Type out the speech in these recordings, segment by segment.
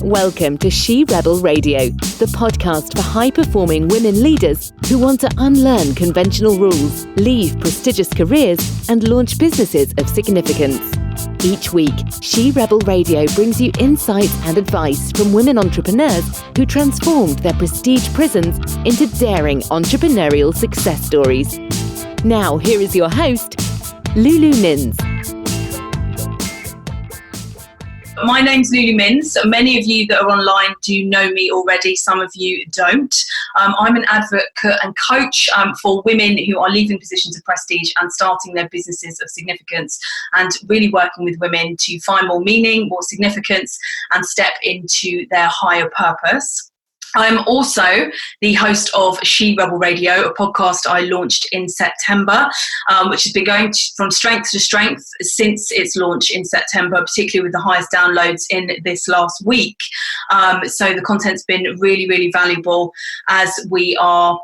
Welcome to She Rebel Radio, the podcast for high-performing women leaders who want to unlearn conventional rules, leave prestigious careers, and launch businesses of significance. Each week, She Rebel Radio brings you insights and advice from women entrepreneurs who transformed their prestige prisons into daring entrepreneurial success stories. Now, here is your host, Lulu Mins. My name's Lulu Mins. Many of you that are online do know me already. Some of you don't. I'm an advocate and coach for women who are leaving positions of prestige and starting their businesses of significance, and really working with women to find more meaning, more significance, and step into their higher purpose. I'm also the host of She Rebel Radio, a podcast I launched in September, which has been going from strength to strength since its launch in September, particularly with the highest downloads in this last week. So the content's been really, really valuable as we are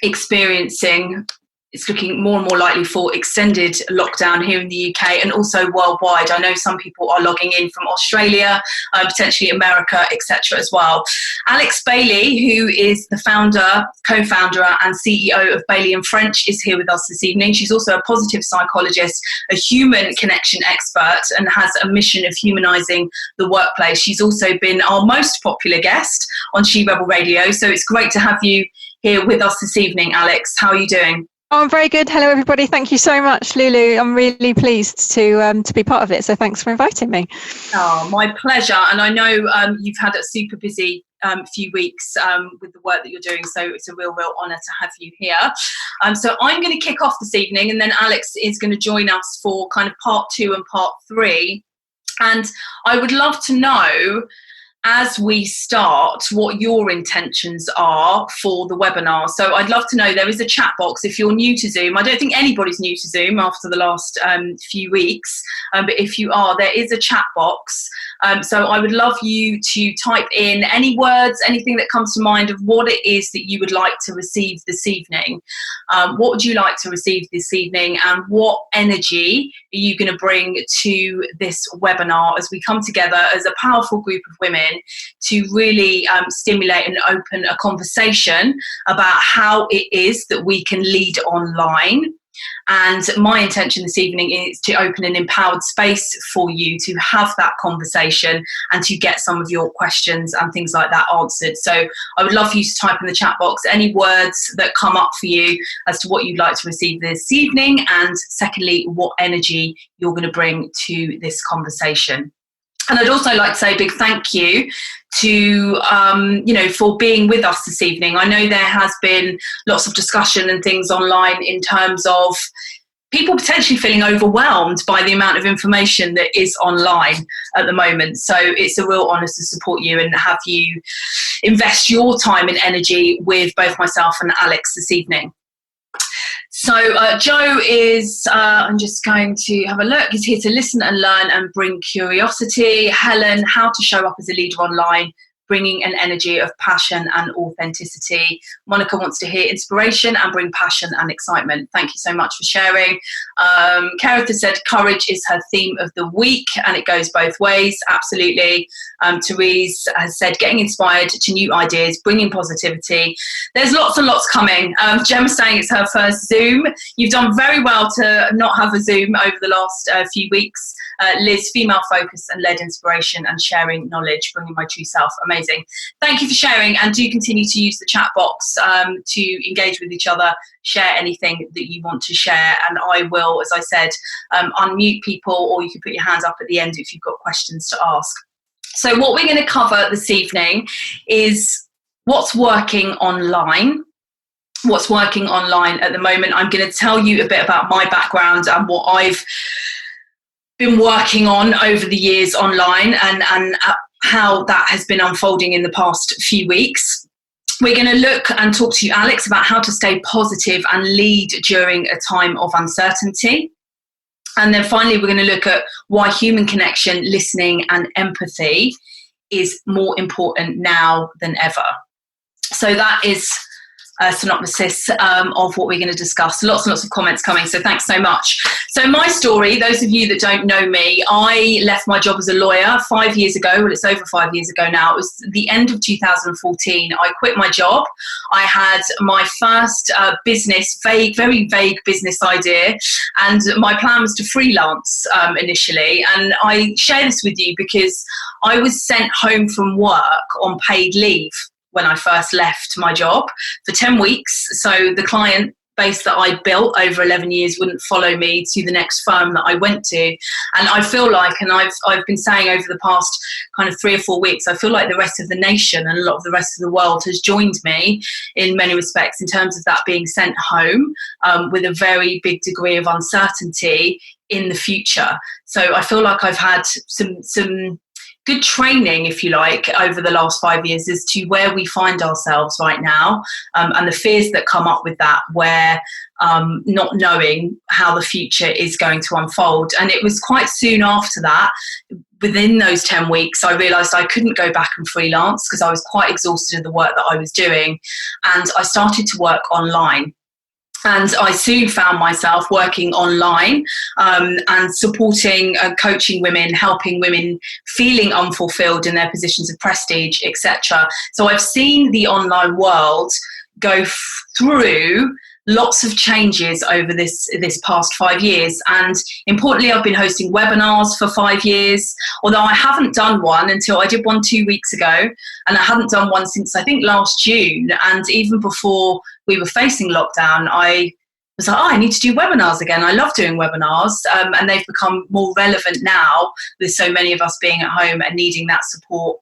experiencing. It's looking more and more likely for extended lockdown here in the UK and also worldwide. I know some people are logging in from Australia, potentially America, etc. as well. Alex Bailey, who is the founder, co-founder and CEO of Bailey & French, is here with us this evening. She's also a positive psychologist, a human connection expert, and has a mission of humanising the workplace. She's also been our most popular guest on She Rebel Radio, so it's great to have you here with us this evening, Alex. How are you doing? Oh, I'm very good. Hello, everybody. Thank you so much, Lulu. I'm really pleased to be part of it. So thanks for inviting me. Oh, my pleasure. And I know you've had a super busy few weeks with the work that you're doing. So it's a real honour to have you here. So I'm going to kick off this evening, and then Alex is going to join us for kind of part 2 and part 3. And I would love to know, as we start, what your intentions are for the webinar. So I'd love to know, there is a chat box if you're new to Zoom. I don't think anybody's new to Zoom after the last few weeks, but if you are, there is a chat box. So I would love you to type in any words, anything that comes to mind of what it is that you would like to receive this evening. What would you like to receive this evening, and what energy are you going to bring to this webinar as we come together as a powerful group of women to really stimulate and open a conversation about how it is that we can lead online. And my intention this evening is to open an empowered space for you to have that conversation and to get some of your questions and things like that answered. So I would love for you to type in the chat box any words that come up for you as to what you'd like to receive this evening, and secondly, what energy you're going to bring to this conversation. And I'd also like to say a big thank you to, for being with us this evening. I know there has been lots of discussion and things online in terms of people potentially feeling overwhelmed by the amount of information that is online at the moment. So it's a real honour to support you and have you invest your time and energy with both myself and Alex this evening. So Joe is, I'm just going to have a look, he's here to listen and learn and bring curiosity. Helen, how to show up as a leader online, bringing an energy of passion and authenticity. Monica wants to hear inspiration and bring passion and excitement. Thank you so much for sharing. Carith has said courage is her theme of the week, and it goes both ways, absolutely. Therese has said getting inspired to new ideas, bringing positivity. There's lots and lots coming. Gemma's saying it's her first Zoom. You've done very well to not have a Zoom over the last few weeks. Liz, female focus and led inspiration and sharing knowledge, bringing my true self. Amazing. Thank you for sharing, and do continue to use the chat box to engage with each other, share anything that you want to share, and I will, as I said, unmute people, or you can put your hands up at the end if you've got questions to ask. So what we're going to cover this evening is what's working online. What's working online at the moment. I'm going to tell you a bit about my background and what I've been working on over the years online, and how that has been unfolding in the past few weeks. We're going to look and talk to you, Alex, about how to stay positive and lead during a time of uncertainty. And then finally, we're going to look at why human connection, listening and empathy is more important now than ever. So that is synopsis of what we're going to discuss. Lots and lots of comments coming, so thanks so much. So my story, those of you that don't know me, I left my job as a lawyer 5 years ago. Well, it's over 5 years ago now. It was the end of 2014. I quit my job. I had my first business, very vague business idea, and my plan was to freelance initially. And I share this with you because I was sent home from work on paid leave when I first left my job for 10 weeks. So the client base that I built over 11 years wouldn't follow me to the next firm that I went to. And I feel like, and I've been saying over the past kind of 3 or 4 weeks, I feel like the rest of the nation and a lot of the rest of the world has joined me in many respects in terms of that being sent home with a very big degree of uncertainty in the future. So I feel like I've had some good training, if you like, over the last 5 years as to where we find ourselves right now, and the fears that come up with that, where not knowing how the future is going to unfold. And it was quite soon after that, within those 10 weeks, I realised I couldn't go back and freelance because I was quite exhausted of the work that I was doing. And I started to work online. And I soon found myself working online and supporting and coaching women, helping women feeling unfulfilled in their positions of prestige, etc. So I've seen the online world go through lots of changes over this past 5 years. And importantly, I've been hosting webinars for 5 years, although I haven't done one until I did one 2 weeks ago. And I hadn't done one since I think last June. And even before we were facing lockdown, I was like, I need to do webinars again. I love doing webinars. And they've become more relevant now with so many of us being at home and needing that support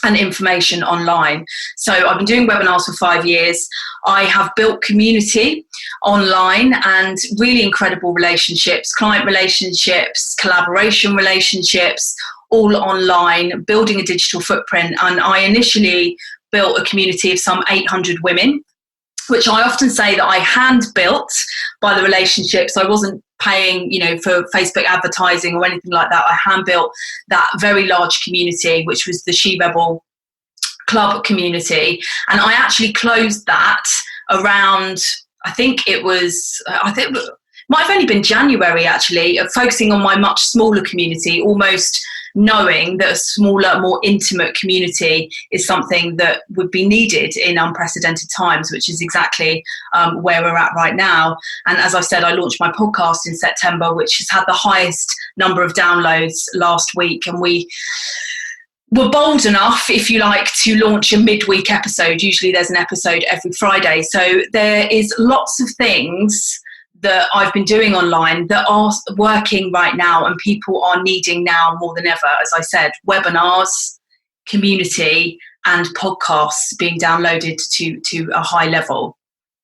and information online. So I've been doing webinars for 5 years. I have built community online and really incredible relationships, client relationships, collaboration relationships, all online, building a digital footprint. And I initially built a community of some 800 women, which I often say that I hand built by the relationships. I wasn't paying, for Facebook advertising or anything like that. I hand built that very large community, which was the She Rebel Club community. And I actually closed that around, it might have only been January actually, focusing on my much smaller community, almost knowing that a smaller, more intimate community is something that would be needed in unprecedented times, which is exactly where we're at right now. And as I said, I launched my podcast in September, which has had the highest number of downloads last week. And we were bold enough, if you like, to launch a midweek episode. Usually there's an episode every Friday. So there is lots of things that I've been doing online that are working right now and people are needing now more than ever. As I said, webinars, community, and podcasts being downloaded to a high level.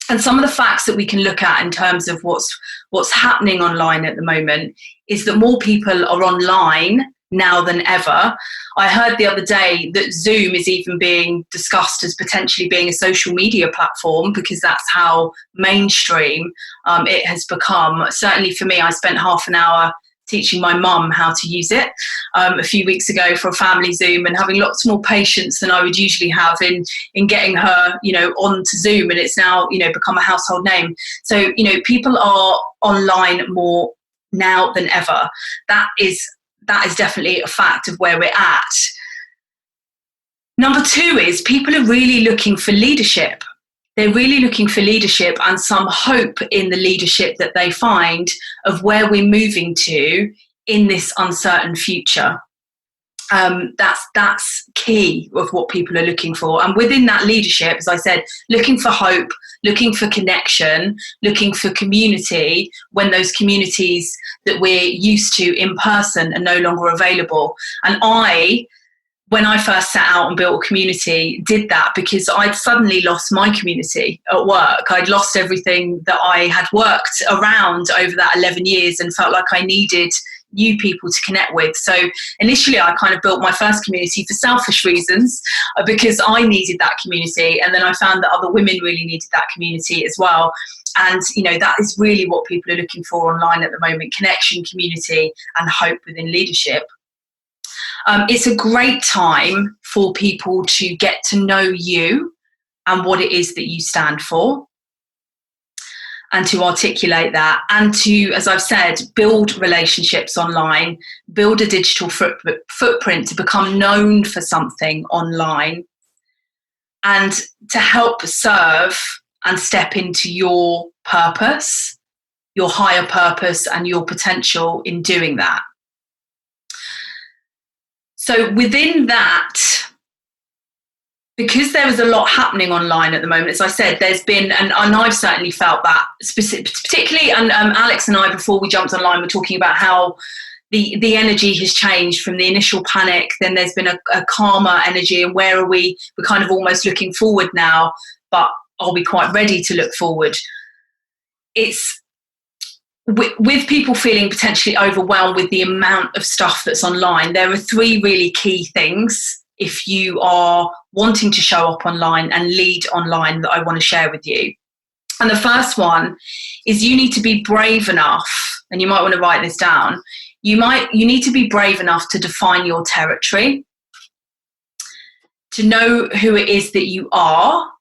And some of the facts that we can look at in terms of what's happening online at the moment is that more people are online now than ever. I heard the other day that Zoom is even being discussed as potentially being a social media platform because that's how mainstream it has become. Certainly for me, I spent half an hour teaching my mum how to use it a few weeks ago for a family Zoom, and having lots more patience than I would usually have in getting her, onto Zoom, and it's now, become a household name. So, people are online more now than ever. That is definitely a fact of where we're at. Number 2 is people are really looking for leadership. They're really looking for leadership and some hope in the leadership that they find of where we're moving to in this uncertain future. That's key of what people are looking for. And within that leadership, as I said, looking for hope, looking for connection, looking for community when those communities that we're used to in person are no longer available. And when I first set out and built a community, did that because I'd suddenly lost my community at work. I'd lost everything that I had worked around over that 11 years and felt like I needed new people to connect with. So initially I kind of built my first community for selfish reasons because I needed that community, and then I found that other women really needed that community as well. And that is really what people are looking for online at the moment: connection, community, and hope within leadership. It's a great time for people to get to know you and what it is that you stand for, and to articulate that, and to, as I've said, build relationships online, build a digital footprint to become known for something online, and to help serve and step into your purpose, your higher purpose, and your potential in doing that. So within that, because there is a lot happening online at the moment, as I said, there's been, and I've certainly felt that, particularly, and Alex and I, before we jumped online, were talking about how the energy has changed from the initial panic, then there's been a calmer energy, and where are we? We're kind of almost looking forward now, but are we quite ready to look forward? It's with people feeling potentially overwhelmed with the amount of stuff that's online. There are three really key things if you are wanting to show up online and lead online that I want to share with you. And the first one is you need to be brave enough, and you might want to write this down, you need to be brave enough to define your territory, to know who it is that you are,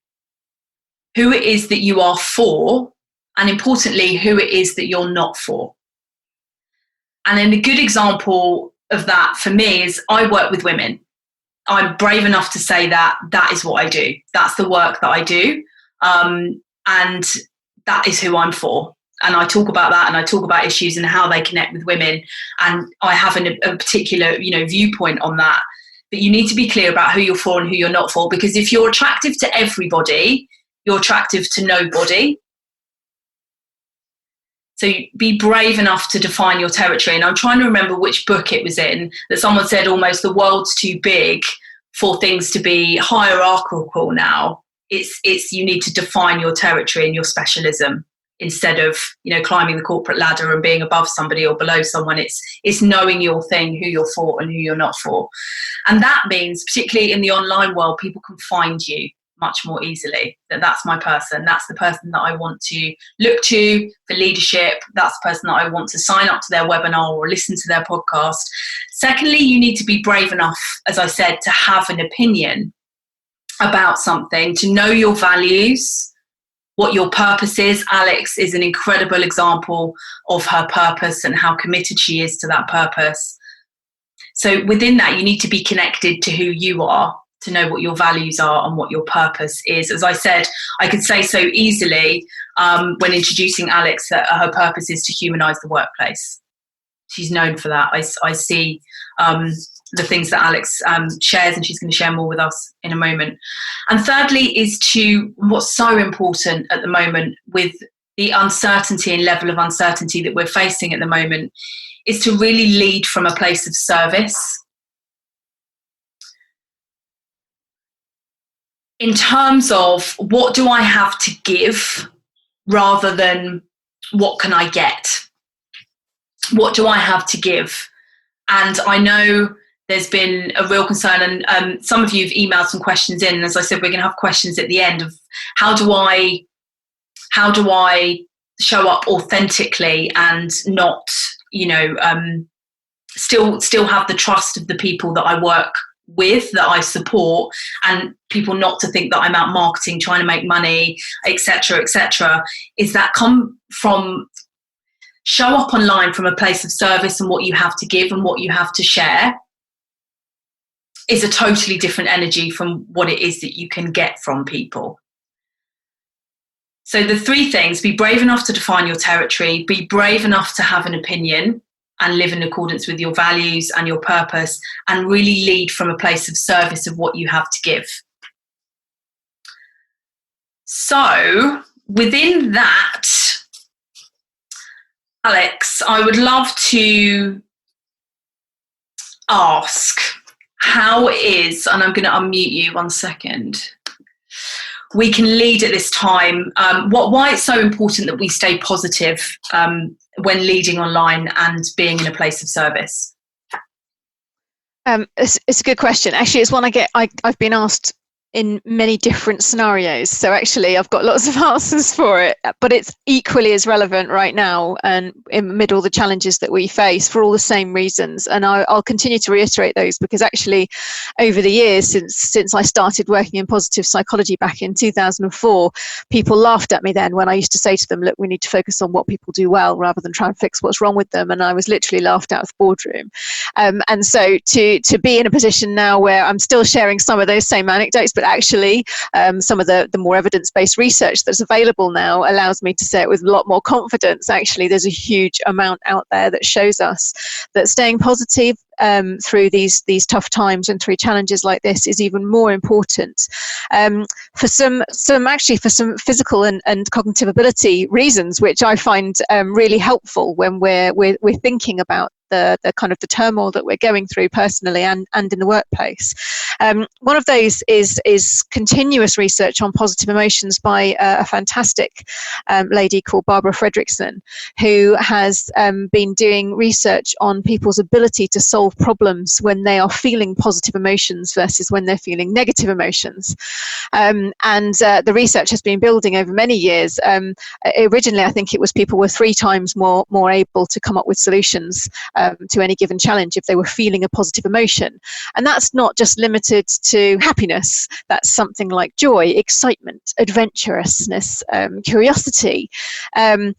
who it is that you are for, and importantly, who it is that you're not for. And then a good example of that for me is I work with women. I'm brave enough to say that is what I do. That's the work that I do. And that is who I'm for. And I talk about that, and I talk about issues and how they connect with women. And I have a particular, viewpoint on that. But you need to be clear about who you're for and who you're not for, because if you're attractive to everybody, you're attractive to nobody. So be brave enough to define your territory. And I'm trying to remember which book it was in that someone said almost the world's too big for things to be hierarchical now. It's you need to define your territory and your specialism instead of, climbing the corporate ladder and being above somebody or below someone. It's knowing your thing, who you're for and who you're not for. And that means, particularly in the online world, people can find you much more easily. That's my person. That's the person that I want to look to for leadership. That's the person that I want to sign up to their webinar or listen to their podcast. Secondly, you need to be brave enough, as I said, to have an opinion about something, to know your values, what your purpose is. Alex is an incredible example of her purpose and how committed she is to that purpose. So within that, you need to be connected to who you are, to know what your values are and what your purpose is. As I said, I could say so easily when introducing Alex that her purpose is to humanise the workplace. She's known for that. I see the things that Alex shares, and she's going to share more with us in a moment. And thirdly is what's so important at the moment with the uncertainty and level of uncertainty that we're facing at the moment, is to really lead from a place of service. In terms of what do I have to give rather than what can I get? What do I have to give? And I know there's been a real concern, and some of you have emailed some questions in. And as I said, we're going to have questions at the end of how do I show up authentically and not, still have the trust of the people that I work with, that I support, and people not to think that I'm out marketing, trying to make money, etc., is that come from show up online from a place of service, and what you have to give and what you have to share is a totally different energy from what it is that you can get from people. So the three things: be brave enough to define your territory, be brave enough to have an opinion and live in accordance with your values and your purpose, and really lead from a place of service of what you have to give. So within that, Alex, I would love to ask how it is, and I'm going to unmute you 1 second, we can lead at this time, why it's so important that we stay positive when leading online and being in a place of service. It's a good question. Actually, it's one I've been asked in many different scenarios. So actually, I've got lots of answers for it, but it's equally as relevant right now and amid all the challenges that we face for all the same reasons. And I'll continue to reiterate those, because actually, over the years since I started working in positive psychology back in 2004, people laughed at me then when I used to say to them, look, we need to focus on what people do well rather than try and fix what's wrong with them. And I was literally laughed out of the boardroom. And so to be in a position now where I'm still sharing some of those same anecdotes, but actually some of the more evidence-based research that's available now allows me to say it with a lot more confidence. Actually, there's a huge amount out there that shows us that staying positive through these tough times and through challenges like this is even more important for some physical and cognitive ability reasons, which I find really helpful when we're thinking about the kind of the turmoil that we're going through personally and in the workplace. One of those is continuous research on positive emotions by a fantastic lady called Barbara Fredrickson, who has been doing research on people's ability to solve problems when they are feeling positive emotions versus when they're feeling negative emotions. And the research has been building over many years. Originally, I think it was people were 3 times more able to come up with solutions to any given challenge if they were feeling a positive emotion. And that's not just limited to happiness. That's something like joy, excitement, adventurousness, curiosity. And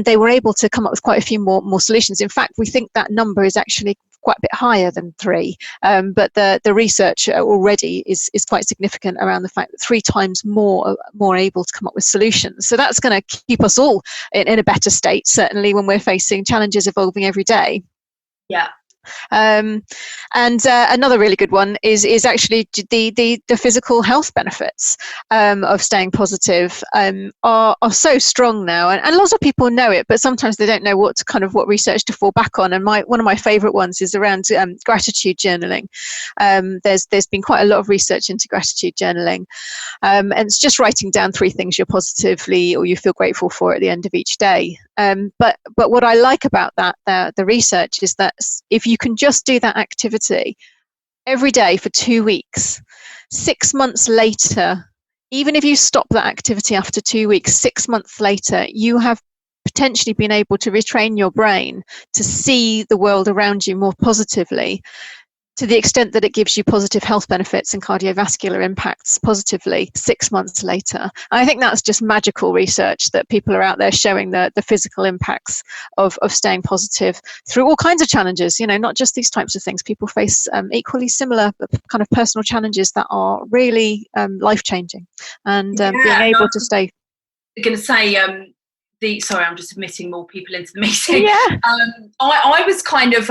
they were able to come up with quite a few more solutions. In fact, we think that number is actually quite a bit higher than 3, but the research already is quite significant around the fact that 3 times more able to come up with solutions. So that's going to keep us all in a better state, certainly when we're facing challenges evolving every day. Yeah. And another really good one is actually the physical health benefits of staying positive are so strong now, and lots of people know it, but sometimes they don't know what research to fall back on. And one of my favorite ones is around gratitude journaling. There's been quite a lot of research into gratitude journaling, and it's just writing down 3 things you're positively or you feel grateful for at the end of each day. But what I like about that the research is that if you can just do that activity every day for 2 weeks, 6 months later, even if you stop that activity after 2 weeks, 6 months later, you have potentially been able to retrain your brain to see the world around you more positively, to the extent that it gives you positive health benefits and cardiovascular impacts positively 6 months later. And I think that's just magical research that people are out there showing the physical impacts of staying positive through all kinds of challenges, not just these types of things. People face equally similar kind of personal challenges that are really life-changing. And being able to stay... I'm going to say... sorry, I'm just admitting more people into the meeting. Yeah. I was kind of,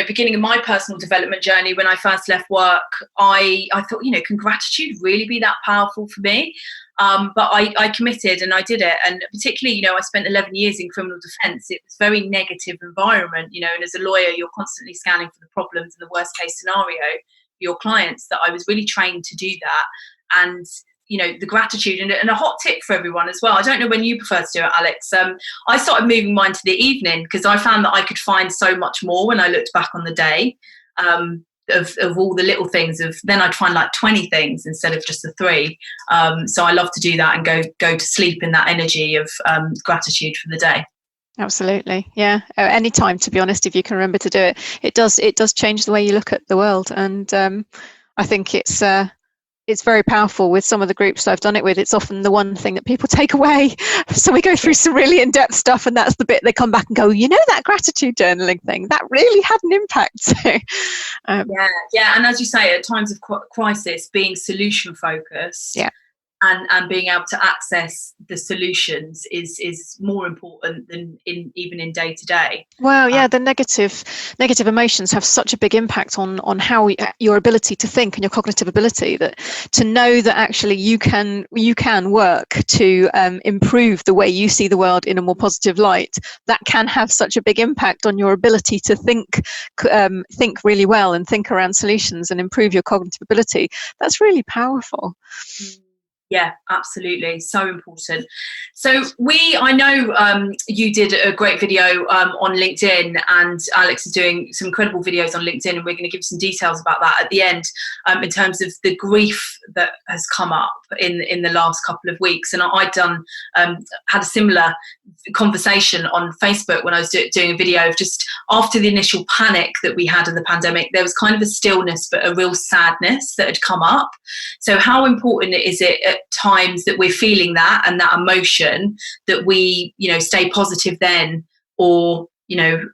beginning of my personal development journey when I first left work, I thought, can gratitude really be that powerful for me? But I committed and I did it. And particularly, I spent 11 years in criminal defence. It was a very negative environment, and as a lawyer, you're constantly scanning for the problems and the worst case scenario for your clients, that I was really trained to do that. And the gratitude and a hot tip for everyone as well. I don't know when you prefer to do it, Alex. I started moving mine to the evening because I found that I could find so much more when I looked back on the day of all the little things. Then I'd find like 20 things instead of just the 3. So I love to do that and go to sleep in that energy of gratitude for the day. Absolutely, yeah. Any time, to be honest, if you can remember to do it, it does change the way you look at the world. And I think it's very powerful. With some of the groups I've done it with, it's often the one thing that people take away. So we go through some really in-depth stuff, and that's the bit they come back and go, that gratitude journaling thing, that really had an impact. So, yeah. And as you say, at times of crisis, being solution focused, and being able to access the solutions is more important than even in day to day. Well, yeah, the negative emotions have such a big impact on how your ability to think and your cognitive ability, that to know that actually you can work to improve the way you see the world in a more positive light, that can have such a big impact on your ability to think really well and think around solutions and improve your cognitive ability. That's really powerful. Yeah, absolutely. So important. So I know you did a great video on LinkedIn, and Alex is doing some incredible videos on LinkedIn, and we're going to give some details about that at the end in terms of the grief that has come up in the last couple of weeks, and I'd done had a similar conversation on Facebook when I was doing a video of just after the initial panic that we had in the pandemic. There was kind of a stillness but a real sadness that had come up. So how important is it at times that we're feeling that and that emotion that we, you know, stay positive then, or, you know,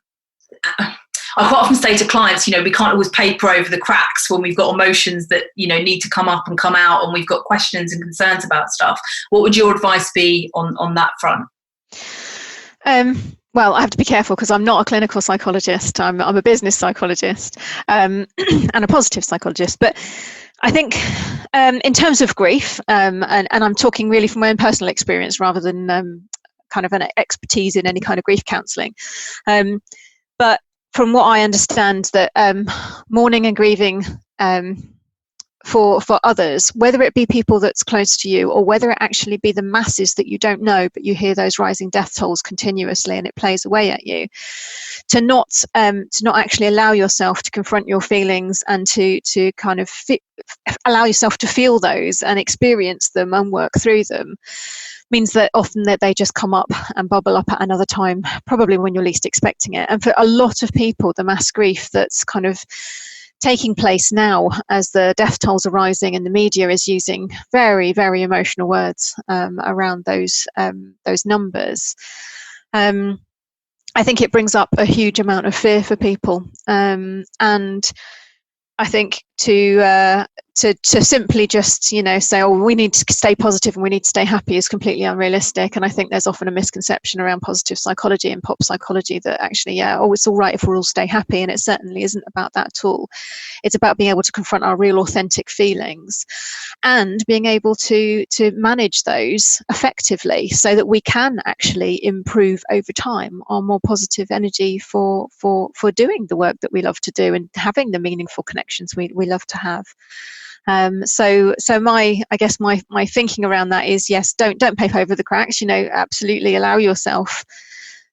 I quite often say to clients, you know, we can't always paper over the cracks when we've got emotions that, you know, need to come up and come out, and we've got questions and concerns about stuff. What would your advice be on that front? Well, I have to be careful because I'm not a clinical psychologist. I'm a business psychologist and a positive psychologist. But I think in terms of grief, and I'm talking really from my own personal experience rather than kind of an expertise in any kind of grief counselling. But from what I understand, that mourning and grieving for others, whether it be people that's close to you or whether it actually be the masses that you don't know, but you hear those rising death tolls continuously and it plays away at you, to not actually allow yourself to confront your feelings and to kind of allow yourself to feel those and experience them and work through them, means that often that they just come up and bubble up at another time, probably when you're least expecting it. And for a lot of people, the mass grief that's kind of taking place now as the death tolls are rising and the media is using very, very emotional words around those numbers, I think it brings up a huge amount of fear for people. And I think to simply just, you know, say, oh, we need to stay positive and we need to stay happy is completely unrealistic. And I think there's often a misconception around positive psychology and pop psychology that actually, yeah, oh, it's all right if we all stay happy. And it certainly isn't about that at all. It's about being able to confront our real authentic feelings and being able to manage those effectively so that we can actually improve over time our more positive energy for doing the work that we love to do and having the meaningful connections we love to have. So my thinking around that is, yes, don't paper over the cracks, you know, absolutely allow yourself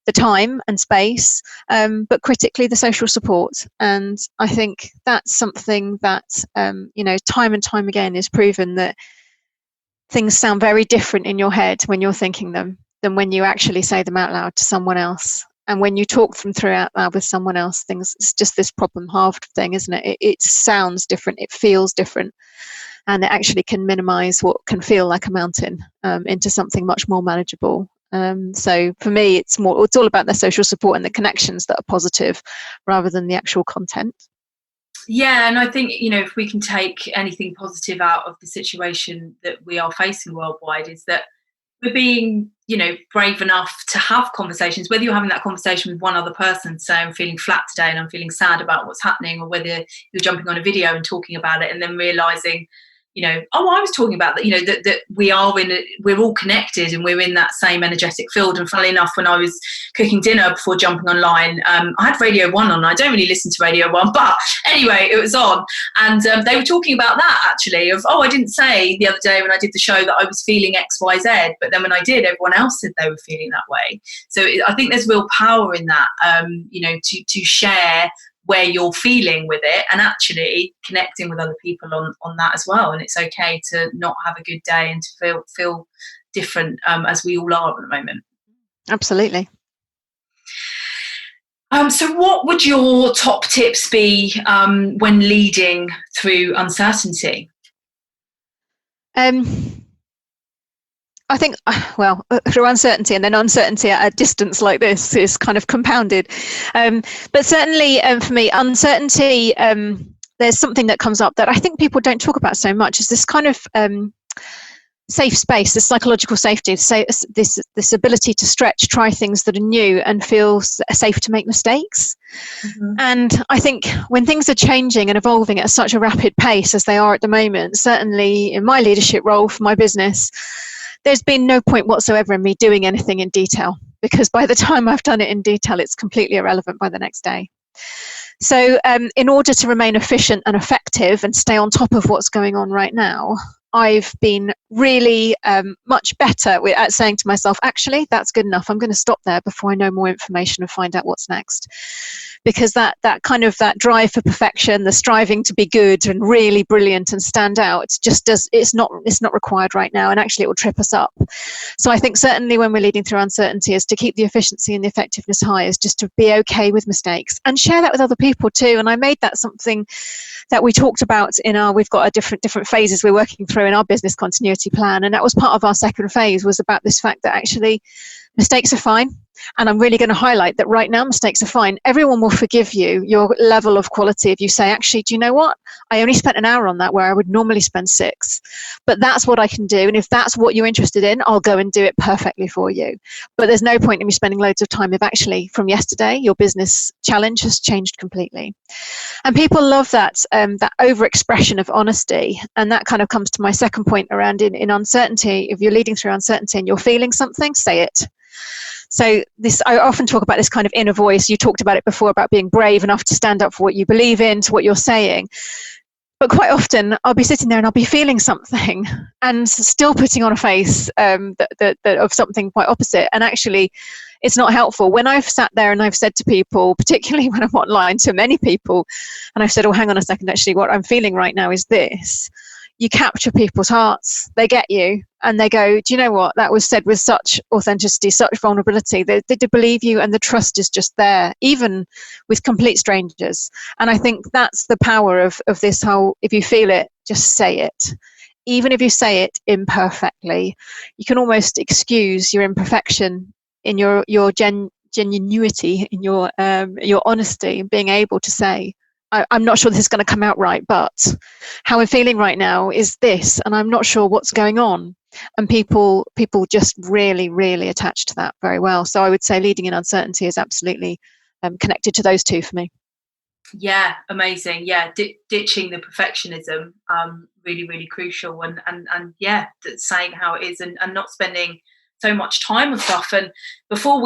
the time and space, but critically the social support. And I think that's something that, you know, time and time again is proven that things sound very different in your head when you're thinking them than when you actually say them out loud to someone else. And when you talk them through out loud with someone else, it's just this problem halved thing, isn't it? It sounds different, it feels different, and it actually can minimize what can feel like a mountain into something much more manageable. So for me, it's all about the social support and the connections that are positive rather than the actual content. Yeah, and I think, you know, if we can take anything positive out of the situation that we are facing worldwide, is that we're being, you know, brave enough to have conversations, whether you're having that conversation with one other person, say I'm feeling flat today and I'm feeling sad about what's happening, or whether you're jumping on a video and talking about it and then realizing, you know, oh, I was talking about that, you know, that we're all connected and we're in that same energetic field. And funnily enough, when I was cooking dinner before jumping online, I had Radio 1 on. I don't really listen to Radio 1, but anyway, it was on. And they were talking about that actually, of, oh, I didn't say the other day when I did the show that I was feeling X, Y, Z, but then when I did, everyone else said they were feeling that way. So I think there's real power in that, you know, to share where you're feeling with it and actually connecting with other people on that as well. And it's okay to not have a good day and to feel different, as we all are at the moment. Absolutely. So what would your top tips be when leading through uncertainty? I think, well, through uncertainty, and then uncertainty at a distance like this is kind of compounded. But certainly for me, uncertainty, there's something that comes up that I think people don't talk about so much, is this kind of safe space, this psychological safety, this ability to stretch, try things that are new and feel safe to make mistakes. Mm-hmm. And I think when things are changing and evolving at such a rapid pace as they are at the moment, certainly in my leadership role for my business, there's been no point whatsoever in me doing anything in detail, because by the time I've done it in detail, it's completely irrelevant by the next day. So in order to remain efficient and effective and stay on top of what's going on right now, I've been really much better at saying to myself, actually, that's good enough. I'm going to stop there before I know more information and find out what's next. Because that drive for perfection, the striving to be good and really brilliant and stand out, it's not required right now, and actually it will trip us up. So I think certainly when we're leading through uncertainty is to keep the efficiency and the effectiveness high, is just to be okay with mistakes and share that with other people too. And I made that something that we talked about we've got a different phases we're working through in our business continuity plan, and that was part of our second phase, was about this fact that actually mistakes are fine. And I'm really going to highlight that right now mistakes are fine. Everyone will forgive you your level of quality if you say, actually, do you know what? I only spent an hour on that where I would normally spend 6. But that's what I can do. And if that's what you're interested in, I'll go and do it perfectly for you. But there's no point in me spending loads of time if actually from yesterday your business challenge has changed completely. And people love that overexpression of honesty. And that kind of comes to my second point around in uncertainty. If you're leading through uncertainty and you're feeling something, say it. So I often talk about this kind of inner voice. You talked about it before, about being brave enough to stand up for what you believe in, to what you're saying. But quite often I'll be sitting there and I'll be feeling something and still putting on a face of something quite opposite. And actually it's not helpful. When I've sat there and I've said to people, particularly when I'm online to many people, and I've said, oh, hang on a second, actually what I'm feeling right now is this. You capture people's hearts, they get you, and they go, do you know what? That was said with such authenticity, such vulnerability. They believe you, and the trust is just there, even with complete strangers. And I think that's the power of this whole, if you feel it, just say it. Even if you say it imperfectly, you can almost excuse your imperfection in your genuinity, in your honesty, being able to say, I'm not sure this is going to come out right, but how I'm feeling right now is this, and I'm not sure what's going on. And people just really, really attach to that very well. So I would say leading in uncertainty is absolutely connected to those two for me. Yeah, amazing. Yeah, ditching the perfectionism, really, really crucial. And yeah, saying how it is, and not spending so much time on stuff. And before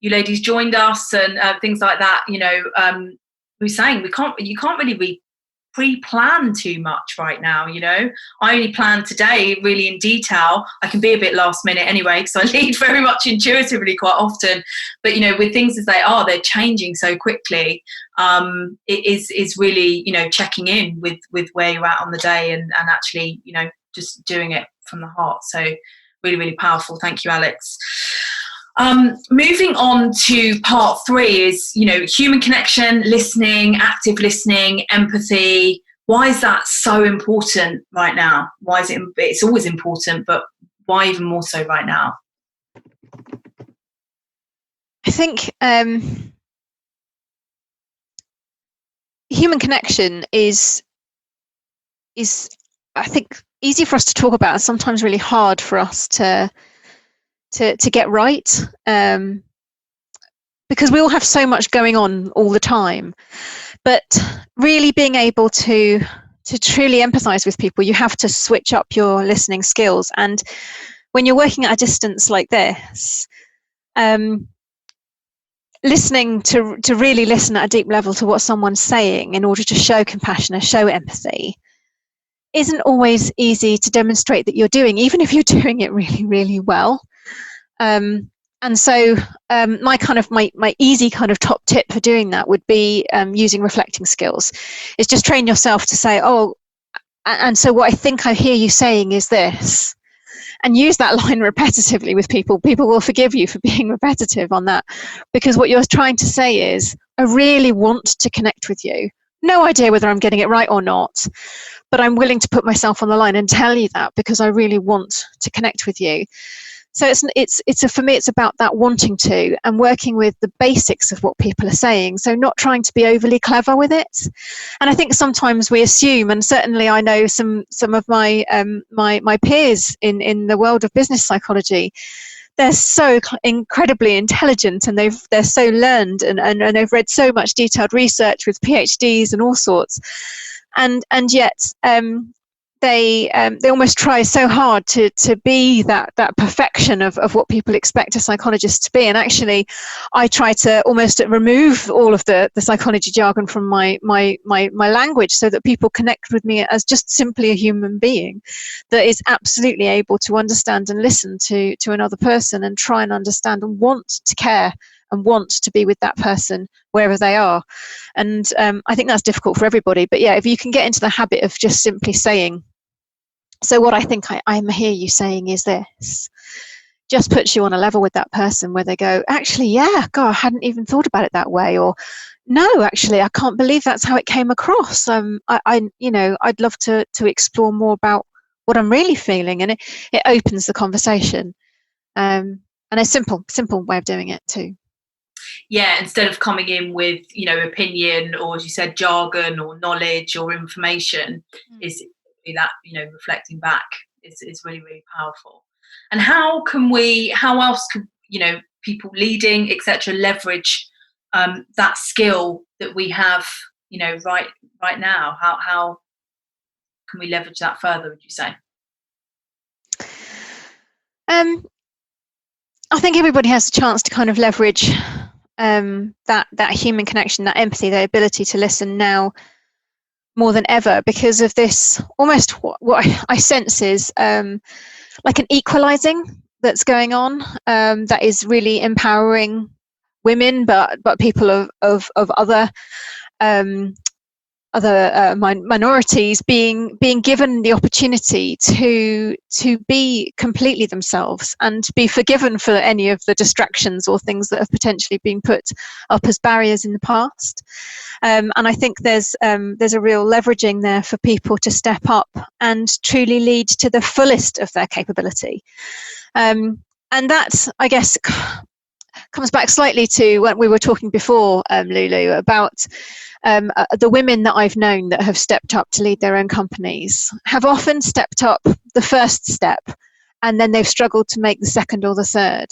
you ladies joined us and things like that, we were saying you can't really pre-plan too much right now. I only plan today really in detail. I can be a bit last minute anyway, because I lead very much intuitively quite often. But with things as they are, they're changing so quickly. It is really checking in with where you're at on the day, and actually just doing it from the heart. So really, really powerful. Thank you, Alex. Moving on to part 3 is, human connection, listening, active listening, empathy. Why is that so important right now? Why is it's always important, but why even more so right now? I think human connection is I think easy for us to talk about, and sometimes really hard for us to get right, because we all have so much going on all the time. But really being able to truly empathize with people, you have to switch up your listening skills. And when you're working at a distance like this, listening to really listen at a deep level to what someone's saying in order to show compassion and show empathy isn't always easy to demonstrate that you're doing, even if you're doing it really, really well. And so my easy kind of top tip for doing that would be using reflecting skills. Is just train yourself to say, oh, and so what I think I hear you saying is this, and use that line repetitively with people. People will forgive you for being repetitive on that, because what you're trying to say is, I really want to connect with you. No idea whether I'm getting it right or not, but I'm willing to put myself on the line and tell you that because I really want to connect with you. So for me, it's about that wanting to, and working with the basics of what people are saying. So not trying to be overly clever with it. And I think sometimes we assume, and certainly I know some of my my peers in the world of business psychology, they're so incredibly intelligent, and they're so learned, and they've read so much detailed research with PhDs and all sorts, and yet they almost try so hard to be that perfection of what people expect a psychologist to be. And actually, I try to almost remove all of the psychology jargon from my language, so that people connect with me as just simply a human being that is absolutely able to understand and listen to another person, and try and understand and want to care and want to be with that person wherever they are. And I think that's difficult for everybody. But yeah, if you can get into the habit of just simply saying, so what I think I'm hear you saying is this, just puts you on a level with that person where they go, actually, yeah, God, I hadn't even thought about it that way. Or, no, actually, I can't believe that's how it came across. I'd love to explore more about what I'm really feeling. And it opens the conversation. And a simple way of doing it too. Yeah, instead of coming in with, opinion, or as you said, jargon or knowledge or information, is that, reflecting back is really, really powerful. And how else could, people leading, etc., leverage that skill that we have, right now? How can we leverage that further, would you say? I think everybody has a chance to kind of leverage that human connection, that empathy, the ability to listen now more than ever, because of this almost what I sense is like an equalizing that's going on, that is really empowering women, but people of other minorities being given the opportunity to be completely themselves and be forgiven for any of the distractions or things that have potentially been put up as barriers in the past. And I think there's a real leveraging there for people to step up and truly lead to the fullest of their capability. And that, I guess, comes back slightly to when we were talking before, Lulu, about the women that I've known that have stepped up to lead their own companies have often stepped up the first step, and then they've struggled to make the second or the third.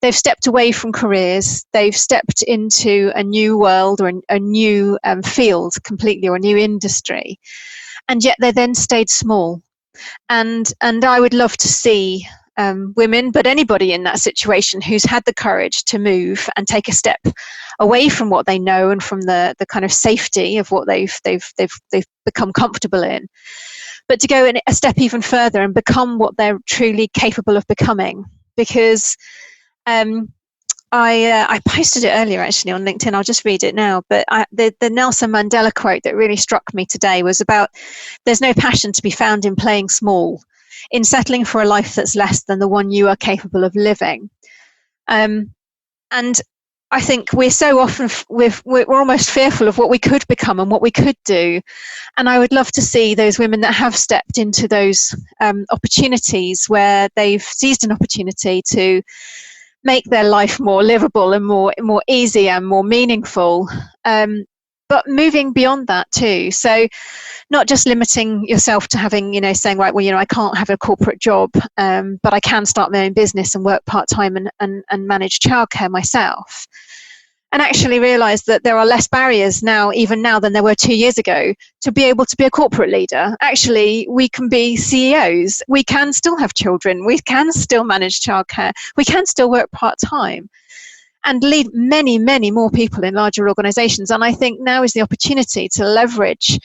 They've stepped away from careers, they've stepped into a new world or a new field completely, or a new industry, and yet they then stayed small. And I would love to see women, but anybody in that situation who's had the courage to move and take a step away from what they know and from the kind of safety of what they've become comfortable in, but to go a step even further and become what they're truly capable of becoming. Because I posted it earlier actually on LinkedIn. I'll just read it now. But the Nelson Mandela quote that really struck me today was about, there's no passion to be found in playing small, in settling for a life that's less than the one you are capable of living. And I think we're so often, we're almost fearful of what we could become and what we could do. And I would love to see those women that have stepped into those opportunities where they've seized an opportunity to make their life more livable and more easy and more meaningful. But moving beyond that too. So not just limiting yourself to having, saying, right, well, I can't have a corporate job, but I can start my own business and work part-time and manage childcare myself. And actually realise that there are less barriers even now than there were 2 years ago to be able to be a corporate leader. Actually, we can be CEOs. We can still have children. We can still manage childcare. We can still work part-time and lead many, many more people in larger organisations. And I think now is the opportunity to leverage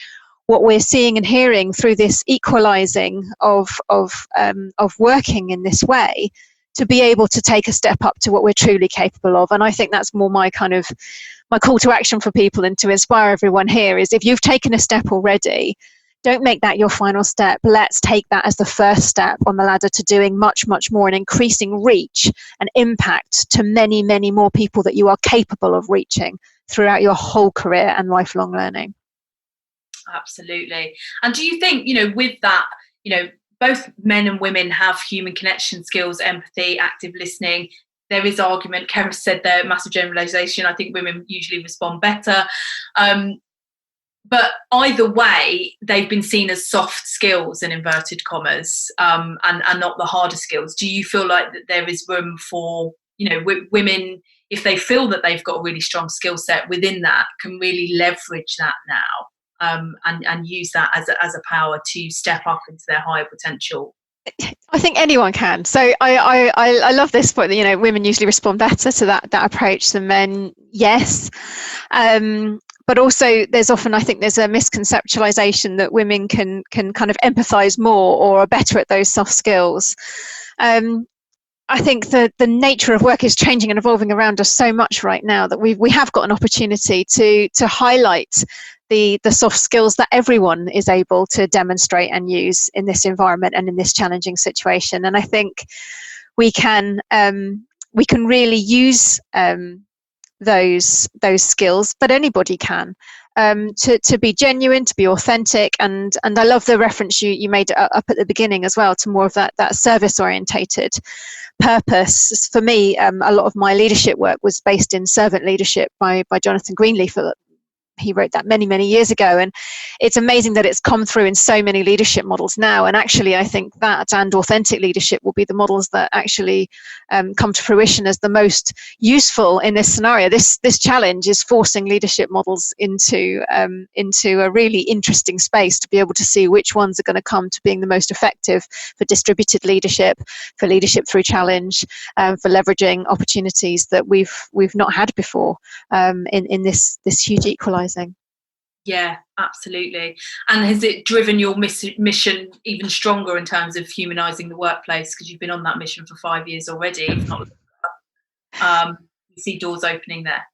what we're seeing and hearing through this equalising of working in this way, to be able to take a step up to what we're truly capable of. And I think that's more my call to action for people, and to inspire everyone here is, if you've taken a step already, don't make that your final step. Let's take that as the first step on the ladder to doing much, much more and increasing reach and impact to many, many more people that you are capable of reaching throughout your whole career and lifelong learning. Absolutely. And do you think, with that, both men and women have human connection skills, empathy, active listening? There is argument, Kara said there, massive generalization. I think women usually respond better. But either way, they've been seen as soft skills, in inverted commas, and not the harder skills. Do you feel like that there is room for, women, if they feel that they've got a really strong skill set within that, can really leverage that now? and use that as a power to step up into their higher potential? I think anyone can. So I love this point that, women usually respond better to that approach than men. Yes. But also there's often, I think there's a misconceptualization that women can kind of empathize more or are better at those soft skills. I think the nature of work is changing and evolving around us so much right now that we have got an opportunity to highlight the soft skills that everyone is able to demonstrate and use in this environment and in this challenging situation. And I think we can really use those skills, but anybody can, to be genuine, to be authentic. And I love the reference you made up at the beginning as well to more of that service orientated purpose. For me, a lot of my leadership work was based in servant leadership by Jonathan Greenleaf. He wrote that many, many years ago. And it's amazing that it's come through in so many leadership models now. And actually, I think that and authentic leadership will be the models that actually come to fruition as the most useful in this scenario. This challenge is forcing leadership models into a really interesting space to be able to see which ones are going to come to being the most effective for distributed leadership, for leadership through challenge, for leveraging opportunities that we've not had before in this huge equalizer. Yeah, absolutely. And has it driven your mission even stronger in terms of humanising the workplace? Because you've been on that mission for 5 years already, if not you see doors opening there.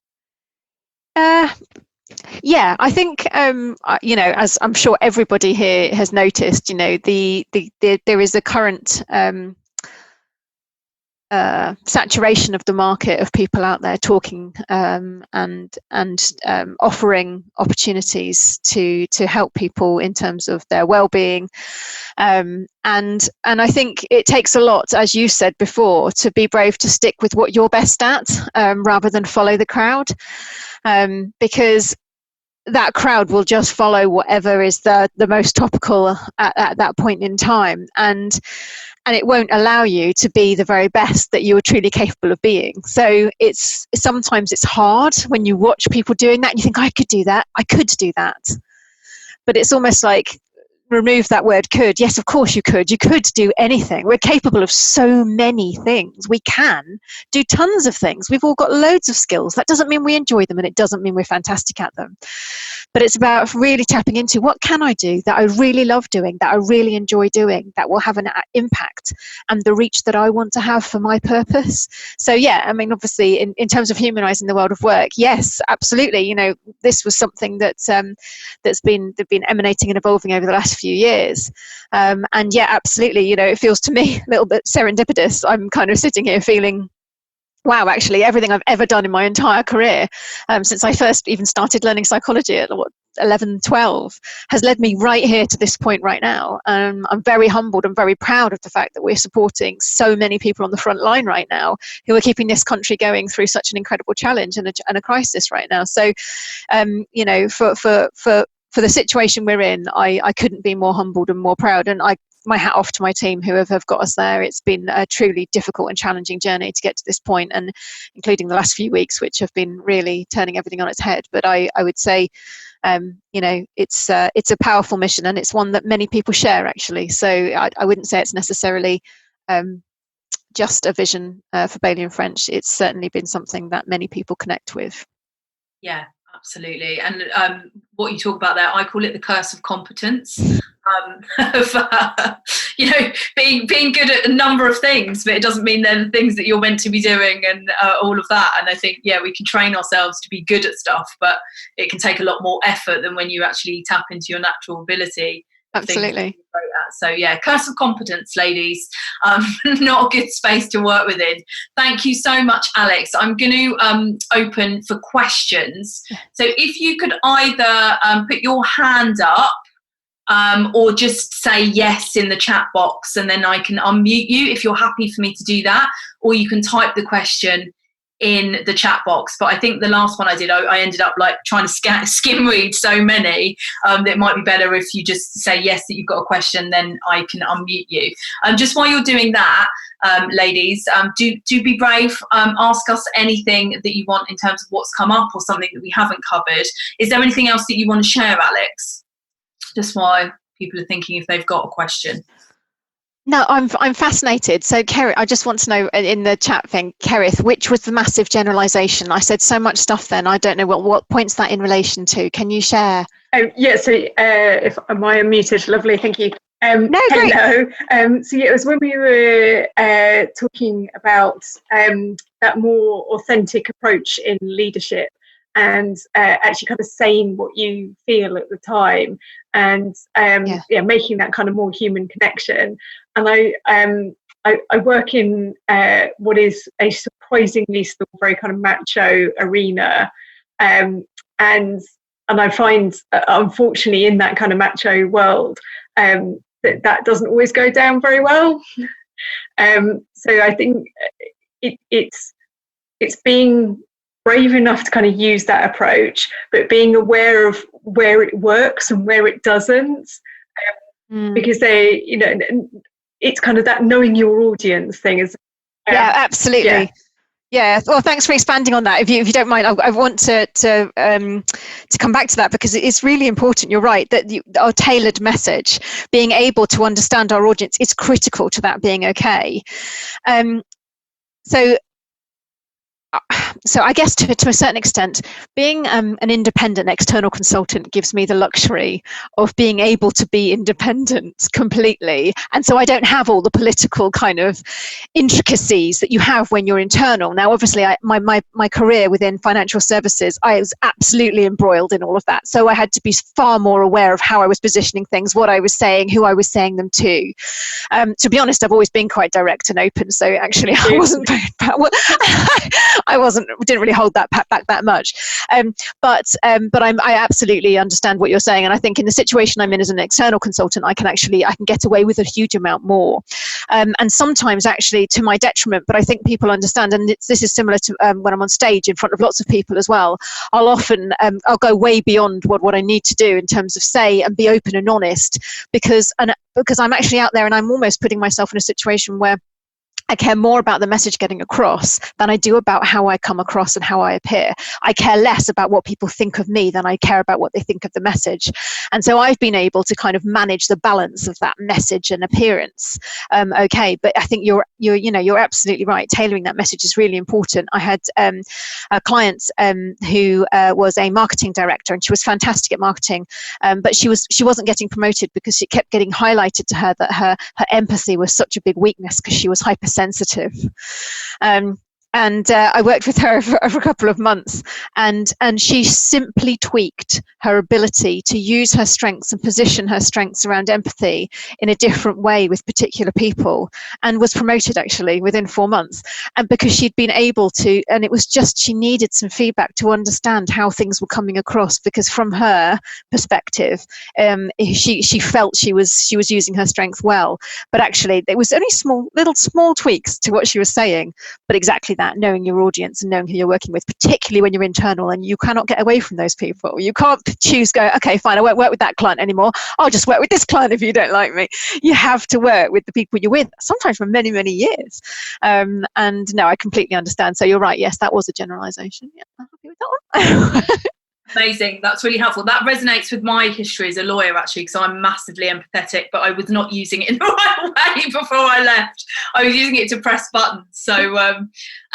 Yeah, I think as I'm sure everybody here has noticed, there is a current saturation of the market of people out there talking and offering opportunities to help people in terms of their well-being, and I think it takes a lot, as you said before, to be brave to stick with what you're best at rather than follow the crowd, because that crowd will just follow whatever is the most topical at that point in time, and it won't allow you to be the very best that you are truly capable of being. So sometimes it's hard when you watch people doing that and you think, I could do that, but it's almost like, remove that word could. Yes, of course you could do anything. We're capable of so many things. We can do tons of things. We've all got loads of skills. That doesn't mean we enjoy them, and it doesn't mean we're fantastic at them, but it's about really tapping into what can I do that I really love doing, that I really enjoy doing, that will have an impact and the reach that I want to have for my purpose. So yeah, I mean, obviously in terms of humanizing the world of work, yes, absolutely. This was something that's been emanating and evolving over the last few years, and yeah, absolutely, it feels to me a little bit serendipitous. I'm kind of sitting here feeling, wow, actually everything I've ever done in my entire career, since I first even started learning psychology at 11, 12, has led me right here to this point right now. I'm very humbled and very proud of the fact that we're supporting so many people on the front line right now who are keeping this country going through such an incredible challenge and a crisis right now. So for the situation we're in, I couldn't be more humbled and more proud. And my hat off to my team who have got us there. It's been a truly difficult and challenging journey to get to this point, and including the last few weeks, which have been really turning everything on its head. But I would say, it's a powerful mission, and it's one that many people share, actually. So I wouldn't say it's necessarily just a vision for Bailey and French. It's certainly been something that many people connect with. Yeah, absolutely. And what you talk about there, I call it the curse of competence. Being good at a number of things, but it doesn't mean they're the things that you're meant to be doing, and all of that. And I think, yeah, we can train ourselves to be good at stuff, but it can take a lot more effort than when you actually tap into your natural ability. Absolutely. So yeah, curse of competence, ladies. Not a good space to work within. Thank you so much, Alex. I'm going to open for questions. So if you could either put your hand up, or just say yes in the chat box, and then I can unmute you if you're happy for me to do that, or you can type the question in the chat box. But I think the last one I did, I ended up like trying to skim read so many that it might be better if you just say yes that you've got a question, then I can unmute you. Just while you're doing that, ladies. Do be brave. Ask us anything that you want in terms of what's come up or something that we haven't covered. Is there anything else that you want to share, Alex? Just while people are thinking if they've got a question. No, I'm fascinated. So, Kerry, I just want to know in the chat thing, Kerith, which was the massive generalisation? I said so much stuff then. I don't know what point's that in relation to. Can you share? Yeah. So, if am I unmuted? Lovely, thank you. No, great. Hello. So yeah, it was when we were talking about that more authentic approach in leadership, and actually kind of saying what you feel at the time, and making that kind of more human connection. And I work in what is a surprisingly still very kind of macho arena, and I find unfortunately in that kind of macho world that doesn't always go down very well. So I think it's being brave enough to kind of use that approach, but being aware of where it works and where it doesn't, because it's kind of that knowing your audience thing is. Yeah, absolutely. Yeah. Well, thanks for expanding on that. If you don't mind, I want to come back to that, because it's really important. You're right that our tailored message, being able to understand our audience, is critical to that being okay. So I guess to a certain extent, being an independent external consultant gives me the luxury of being able to be independent completely. And so I don't have all the political kind of intricacies that you have when you're internal. Now, obviously, my career within financial services, I was absolutely embroiled in all of that. So I had to be far more aware of how I was positioning things, what I was saying, who I was saying them to. To be honest, I've always been quite direct and open. So actually, I wasn't didn't really hold that back that much, but I absolutely understand what you're saying, and I think in the situation I'm in as an external consultant, I can get away with a huge amount more, and sometimes actually to my detriment. But I think people understand, and this is similar to when I'm on stage in front of lots of people as well. I'll often I'll go way beyond what I need to do in terms of say and be open and honest, because I'm actually out there and I'm almost putting myself in a situation where I care more about the message getting across than I do about how I come across and how I appear. I care less about what people think of me than I care about what they think of the message. And so I've been able to kind of manage the balance of that message and appearance. Okay, but I think you're absolutely right. Tailoring that message is really important. I had a client who was a marketing director, and she was fantastic at marketing, but she wasn't getting promoted because it kept getting highlighted to her that her empathy was such a big weakness because she was hypersensitive. And I worked with her for a couple of months, and she simply tweaked her ability to use her strengths and position her strengths around empathy in a different way with particular people, and was promoted actually within 4 months. And because she'd been able to, and it was just, she needed some feedback to understand how things were coming across, because from her perspective, she felt she was using her strength well, but actually there was only small tweaks to what she was saying, but exactly that. Knowing your audience and knowing who you're working with, particularly when you're internal, and you cannot get away from those people. You can't go, okay, fine, I won't work with that client anymore. I'll just work with this client if you don't like me. You have to work with the people you're with, sometimes for many, many years. And no, I completely understand. So you're right. Yes, that was a generalization. Yeah, I'm happy with that one. Amazing. That's really helpful. That resonates with my history as a lawyer, actually, because I'm massively empathetic, but I was not using it in the right way before I left. I was using it to press buttons. So,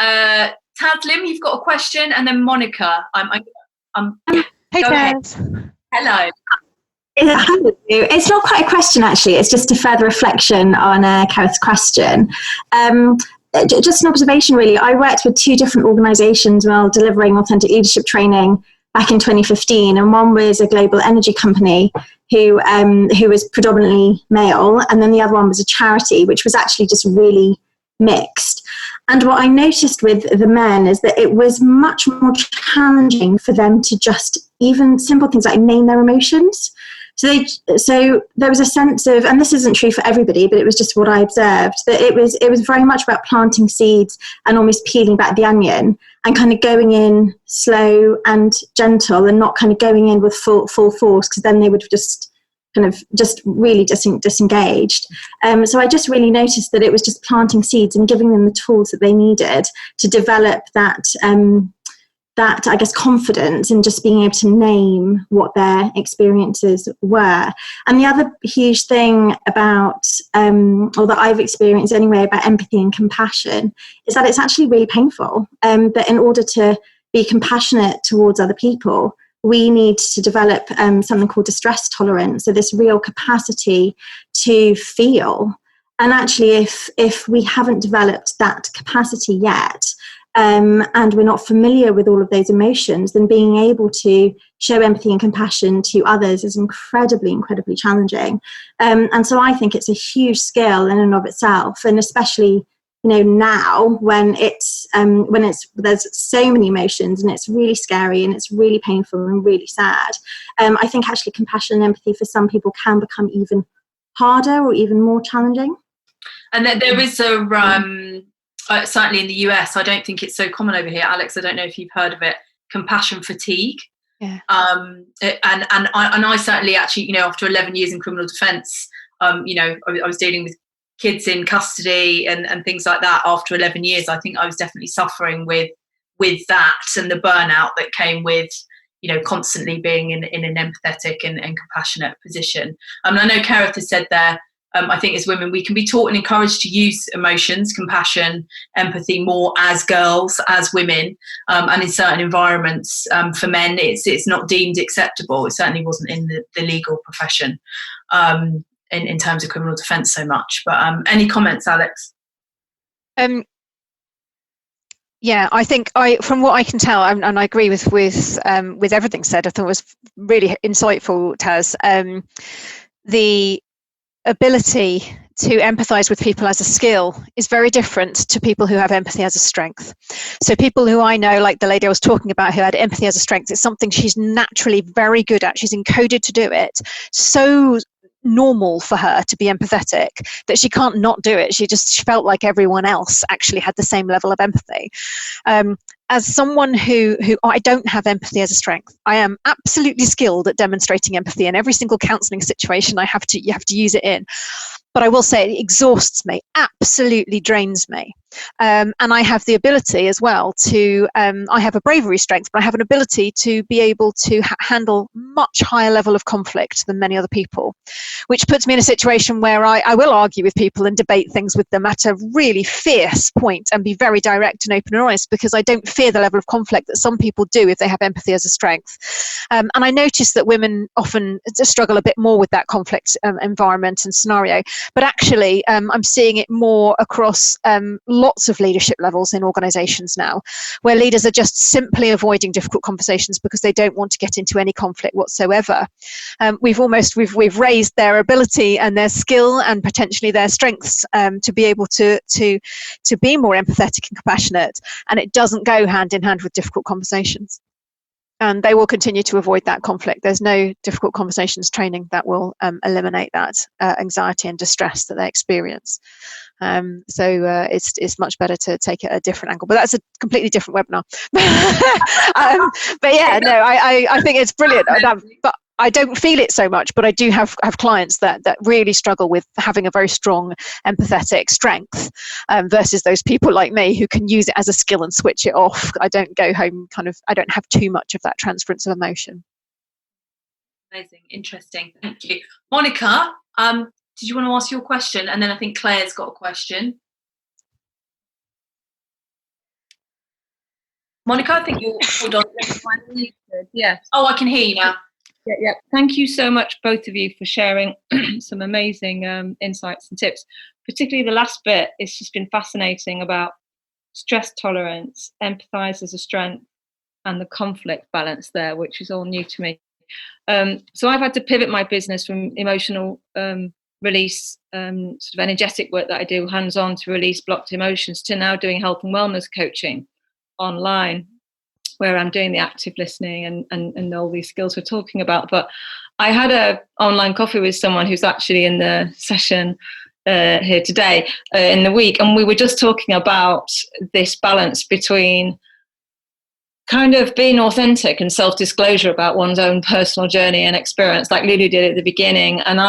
Taslim, you've got a question, and then Monica. Hey, Taz. Hello. It's not quite a question, actually. It's just a further reflection on Kerith's question. Just an observation, really. I worked with 2 different organisations while delivering authentic leadership training back in 2015, and one was a global energy company who was predominantly male, and then the other one was a charity, which was actually just really mixed. And what I noticed with the men is that it was much more challenging for them to just even simple things like name their emotions. So there was a sense of, and this isn't true for everybody, but it was just what I observed, that it was very much about planting seeds and almost peeling back the onion and kind of going in slow and gentle, and not kind of going in with full force, because then they would just kind of just really disengaged. So I just really noticed that it was just planting seeds and giving them the tools that they needed to develop that I guess confidence and just being able to name what their experiences were. And the other huge thing about, or that I've experienced anyway, about empathy and compassion is that it's actually really painful. That in order to be compassionate towards other people, we need to develop something called distress tolerance. So this real capacity to feel. And actually, if we haven't developed that capacity yet, and we're not familiar with all of those emotions, then being able to show empathy and compassion to others is incredibly challenging. And so I think it's a huge skill in and of itself, and especially now when there's so many emotions and it's really scary and it's really painful and really sad. I think actually compassion and empathy for some people can become even harder or even more challenging. And there is certainly in the US, I don't think it's so common over here. Alex, I don't know if you've heard of it, compassion fatigue. Yeah. And I certainly actually, after 11 years in criminal defence, I was dealing with kids in custody and things like that. After 11 years, I think I was definitely suffering with that and the burnout that came with, constantly being in an empathetic and compassionate position. I know Kerith has said there, I think as women, we can be taught and encouraged to use emotions, compassion, empathy more as girls, as women, and in certain environments. For men, it's not deemed acceptable. It certainly wasn't in the legal profession in terms of criminal defence so much. But any comments, Alex? Yeah, I think from what I can tell, and I agree with everything said. I thought it was really insightful, Taz. The ability to empathise with people as a skill is very different to people who have empathy as a strength. So people who I know, like the lady I was talking about who had empathy as a strength, it's something she's naturally very good at. She's encoded to do it. So normal for her to be empathetic that she can't not do it. She felt like everyone else actually had the same level of empathy. As someone who I don't have empathy as a strength, I am absolutely skilled at demonstrating empathy in every single counselling situation you have to use it in. But I will say it exhausts me, absolutely drains me. And I have the ability as well to, I have a bravery strength, but I have an ability to be able to handle much higher level of conflict than many other people, which puts me in a situation where I will argue with people and debate things with them at a really fierce point and be very direct and open and honest, because I don't fear the level of conflict that some people do if they have empathy as a strength. And I notice that women often struggle a bit more with that conflict environment and scenario. But actually, I'm seeing it more across lots of leadership levels in organisations now, where leaders are just simply avoiding difficult conversations because they don't want to get into any conflict whatsoever. We've raised their ability and their skill and potentially their strengths to be able to be more empathetic and compassionate, and it doesn't go hand in hand with difficult conversations. And they will continue to avoid that conflict. There's no difficult conversations training that will eliminate that anxiety and distress that they experience. So it's much better to take it a different angle. But that's a completely different webinar. But yeah, no, I think it's brilliant. But I don't feel it so much, but I do have clients that really struggle with having a very strong empathetic strength versus those people like me who can use it as a skill and switch it off. I don't go home I don't have too much of that transference of emotion. Amazing, interesting, thank you. Monica, did you want to ask your question? And then I think Claire's got a question. Monica, I think you're, hold on. Yes. Oh, I can hear you now. Yeah. Thank you so much, both of you, for sharing some amazing insights and tips. Particularly the last bit, it's just been fascinating about stress tolerance, empathise as a strength, and the conflict balance there, which is all new to me. So I've had to pivot my business from emotional release, sort of energetic work that I do hands-on to release blocked emotions, to now doing health and wellness coaching online, where I'm doing the active listening and all these skills we're talking about. But I had an online coffee with someone who's actually in the session here today in the week, and we were just talking about this balance between kind of being authentic and self-disclosure about one's own personal journey and experience, like Lulu did at the beginning. And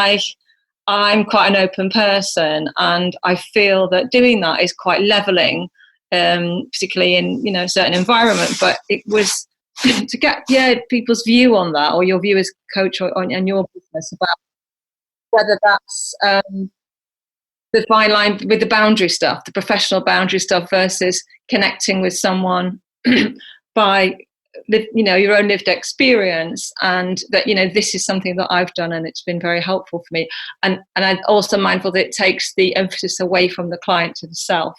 I'm quite an open person, and I feel that doing that is quite leveling, particularly in a certain environment. But it was to get people's view on that, or your view as coach and your business, about whether that's the fine line with the boundary stuff, the professional boundary stuff, versus connecting with someone by your own lived experience, and that this is something that I've done and it's been very helpful for me, and I'm also mindful that it takes the emphasis away from the client to the self.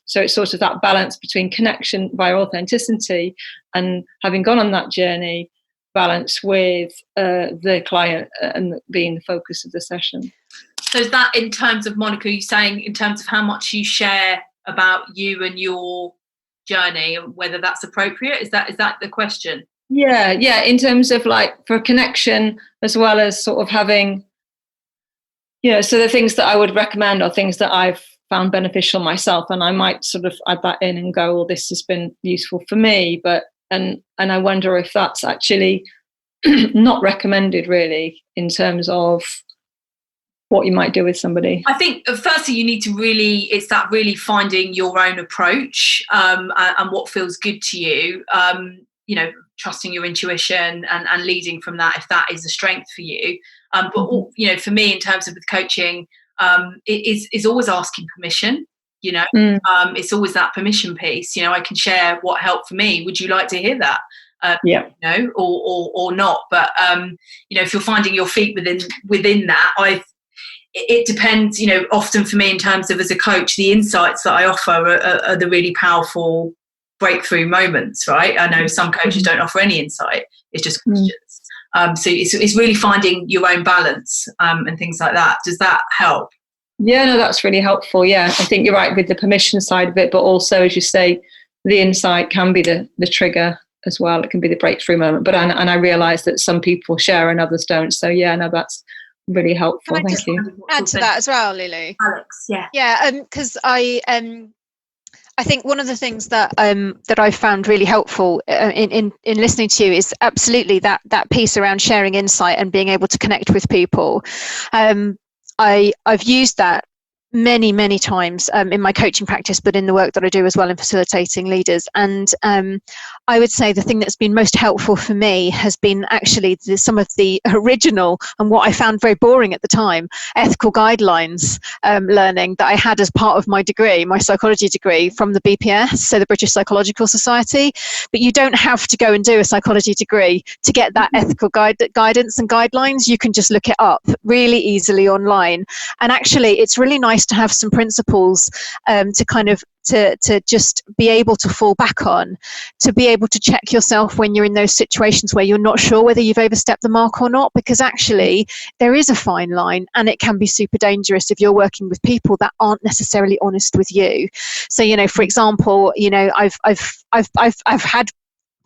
So it's sort of that balance between connection via authenticity and having gone on that journey, balance with the client and being the focus of the session. So is that, in terms of, Monica, are you saying in terms of how much you share about you and your journey, and whether that's appropriate? Is that the question? Yeah, in terms of like for connection, as well as sort of having, so the things that I would recommend are things that I've found beneficial myself, and I might sort of add that in and go, well, this has been useful for me, but and I wonder if that's actually not recommended really in terms of what you might do with somebody. I think firstly you need to it's that really finding your own approach and what feels good to you, trusting your intuition and leading from that if that is a strength for you. But for me, in terms of with coaching, it is always asking permission. It's always that permission piece. I can share what helped for me. Would you like to hear that? Or not. But if you're finding your feet within that, it depends. Often for me, in terms of as a coach, the insights that I offer are the really powerful breakthrough moments. Right? I know some coaches don't offer any insight. It's just questions. So it's really finding your own balance and things like that. Does that help? Yeah, no, that's really helpful. Yeah, I think you're right with the permission side of it, but also, as you say, the insight can be the trigger as well. It can be the breakthrough moment. But and I realise that some people share and others don't. So yeah, no, that's really helpful. Thank you. Add to that as well, Lulu. Alex, yeah. Yeah, because I think one of the things that I found really helpful in listening to you is absolutely that piece around sharing insight and being able to connect with people. I've used that many times in my coaching practice, but in the work that I do as well in facilitating leaders. And I would say the thing that's been most helpful for me has been actually some of the original and what I found very boring at the time, ethical guidelines learning that I had as part of my degree, my psychology degree from the BPS, so the British Psychological Society. But you don't have to go and do a psychology degree to get that ethical guidance and guidelines. You can just look it up really easily online. And actually, it's really nice to have some principles to kind of to just be able to fall back on, to be able to check yourself when you're in those situations where you're not sure whether you've overstepped the mark or not, because actually there is a fine line and it can be super dangerous if you're working with people that aren't necessarily honest with you. So, for example, I've had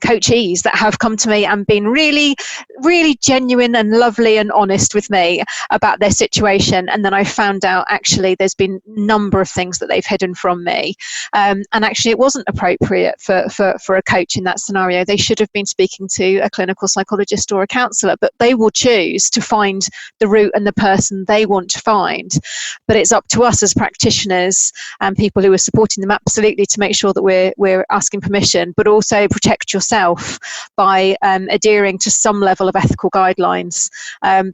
coachees that have come to me and been really, really genuine and lovely and honest with me about their situation. And then I found out actually there's been a number of things that they've hidden from me. And actually it wasn't appropriate for a coach in that scenario. They should have been speaking to a clinical psychologist or a counsellor, but they will choose to find the route and the person they want to find. But it's up to us as practitioners and people who are supporting them absolutely to make sure that we're asking permission, but also protect yourself by adhering to some level of ethical guidelines,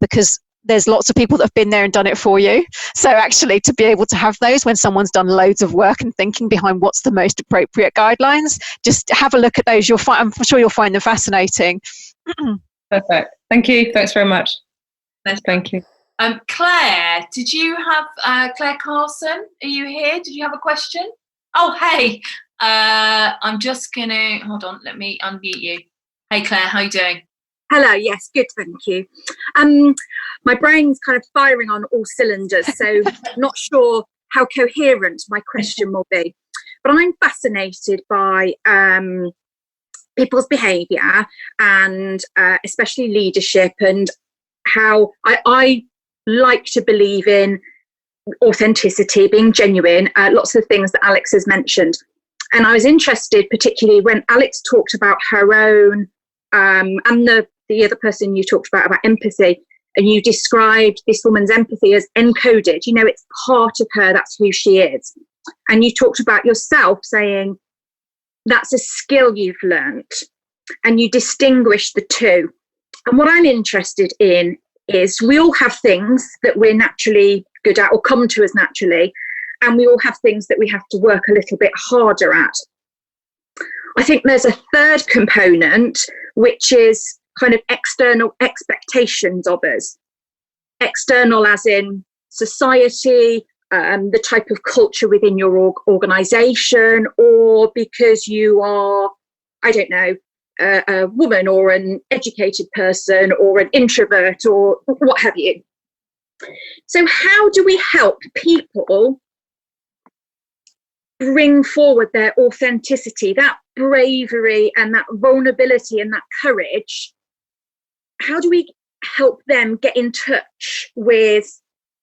because there's lots of people that have been there and done it for you. So actually to be able to have those when someone's done loads of work and thinking behind what's the most appropriate guidelines, just have a look at those. I'm sure you'll find them fascinating. Perfect. Thank you. Thanks very much. Thank you. Claire, did you have Claire Carson? Are you here? Did you have a question? Oh, hey. I'm just gonna hold on. Let me unmute you. Hey, Claire, how are you doing? Hello. Yes, good. Thank you. My brain's kind of firing on all cylinders, so not sure how coherent my question will be. But I'm fascinated by people's behaviour and especially leadership, and how I like to believe in authenticity, being genuine. Lots of things that Alex has mentioned. And I was interested, particularly when Alex talked about her own, and the other person you talked about empathy, and you described this woman's empathy as encoded. You know, it's part of her, that's who she is. And you talked about yourself saying that's a skill you've learnt, and you distinguish the two. And what I'm interested in is we all have things that we're naturally good at or come to us naturally, and we all have things that we have to work a little bit harder at. I think there's a third component, which is kind of external expectations of us. External as in society, the type of culture within your organisation, or because you are, I don't know, a woman or an educated person or an introvert or what have you. So how do we help people bring forward their authenticity, that bravery and that vulnerability and that courage? How do we help them get in touch with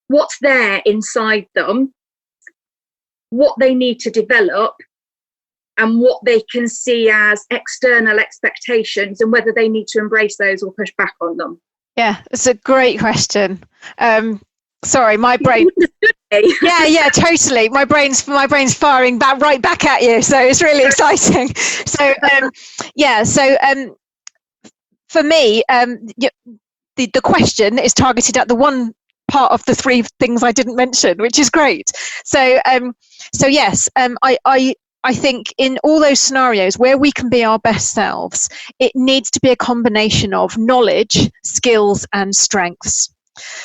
what's there inside them, what they need to develop, and what they can see as external expectations, and whether they need to embrace those or push back on them? Yeah, it's a great question. Sorry, my brain. Yeah, totally. My brain's firing right back at you. So it's really exciting. So for me, the question is targeted at the one part of the three things I didn't mention, which is great. So yes, I think in all those scenarios where we can be our best selves, it needs to be a combination of knowledge, skills, and strengths.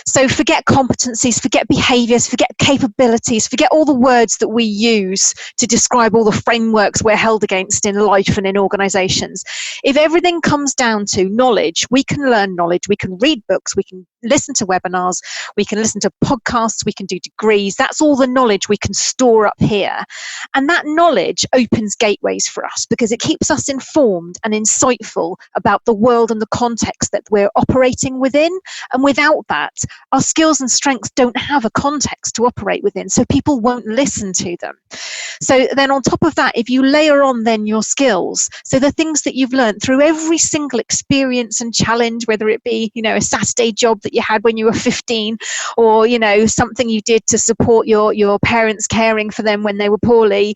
So forget competencies, forget behaviours, forget capabilities, forget all the words that we use to describe all the frameworks we're held against in life and in organisations. If everything comes down to knowledge, we can learn knowledge, we can read books, we can listen to webinars, we can listen to podcasts, we can do degrees. That's all the knowledge we can store up here. And that knowledge opens gateways for us because it keeps us informed and insightful about the world and the context that we're operating within. And without that, our skills and strengths don't have a context to operate within, so people won't listen to them. So then on top of that, if you layer on then your skills, so the things that you've learned through every single experience and challenge, whether it be, a Saturday job that you had when you were 15, or, something you did to support your parents caring for them when they were poorly,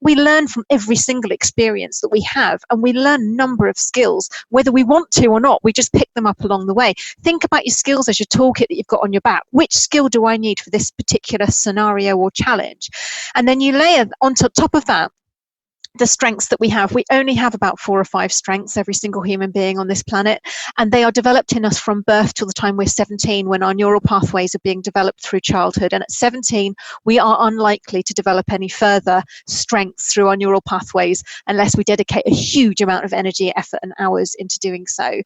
we learn from every single experience that we have, and we learn a number of skills, whether we want to or not. We just pick them up along the way. Think about your skills as your toolkit that you've got on your back. Which skill do I need for this particular scenario or challenge? And then you layer on top of that the strengths that we have. We only have about 4 or 5 strengths, every single human being on this planet, and they are developed in us from birth till the time we're 17, when our neural pathways are being developed through childhood. And at 17, we are unlikely to develop any further strengths through our neural pathways unless we dedicate a huge amount of energy, effort, and hours into doing so.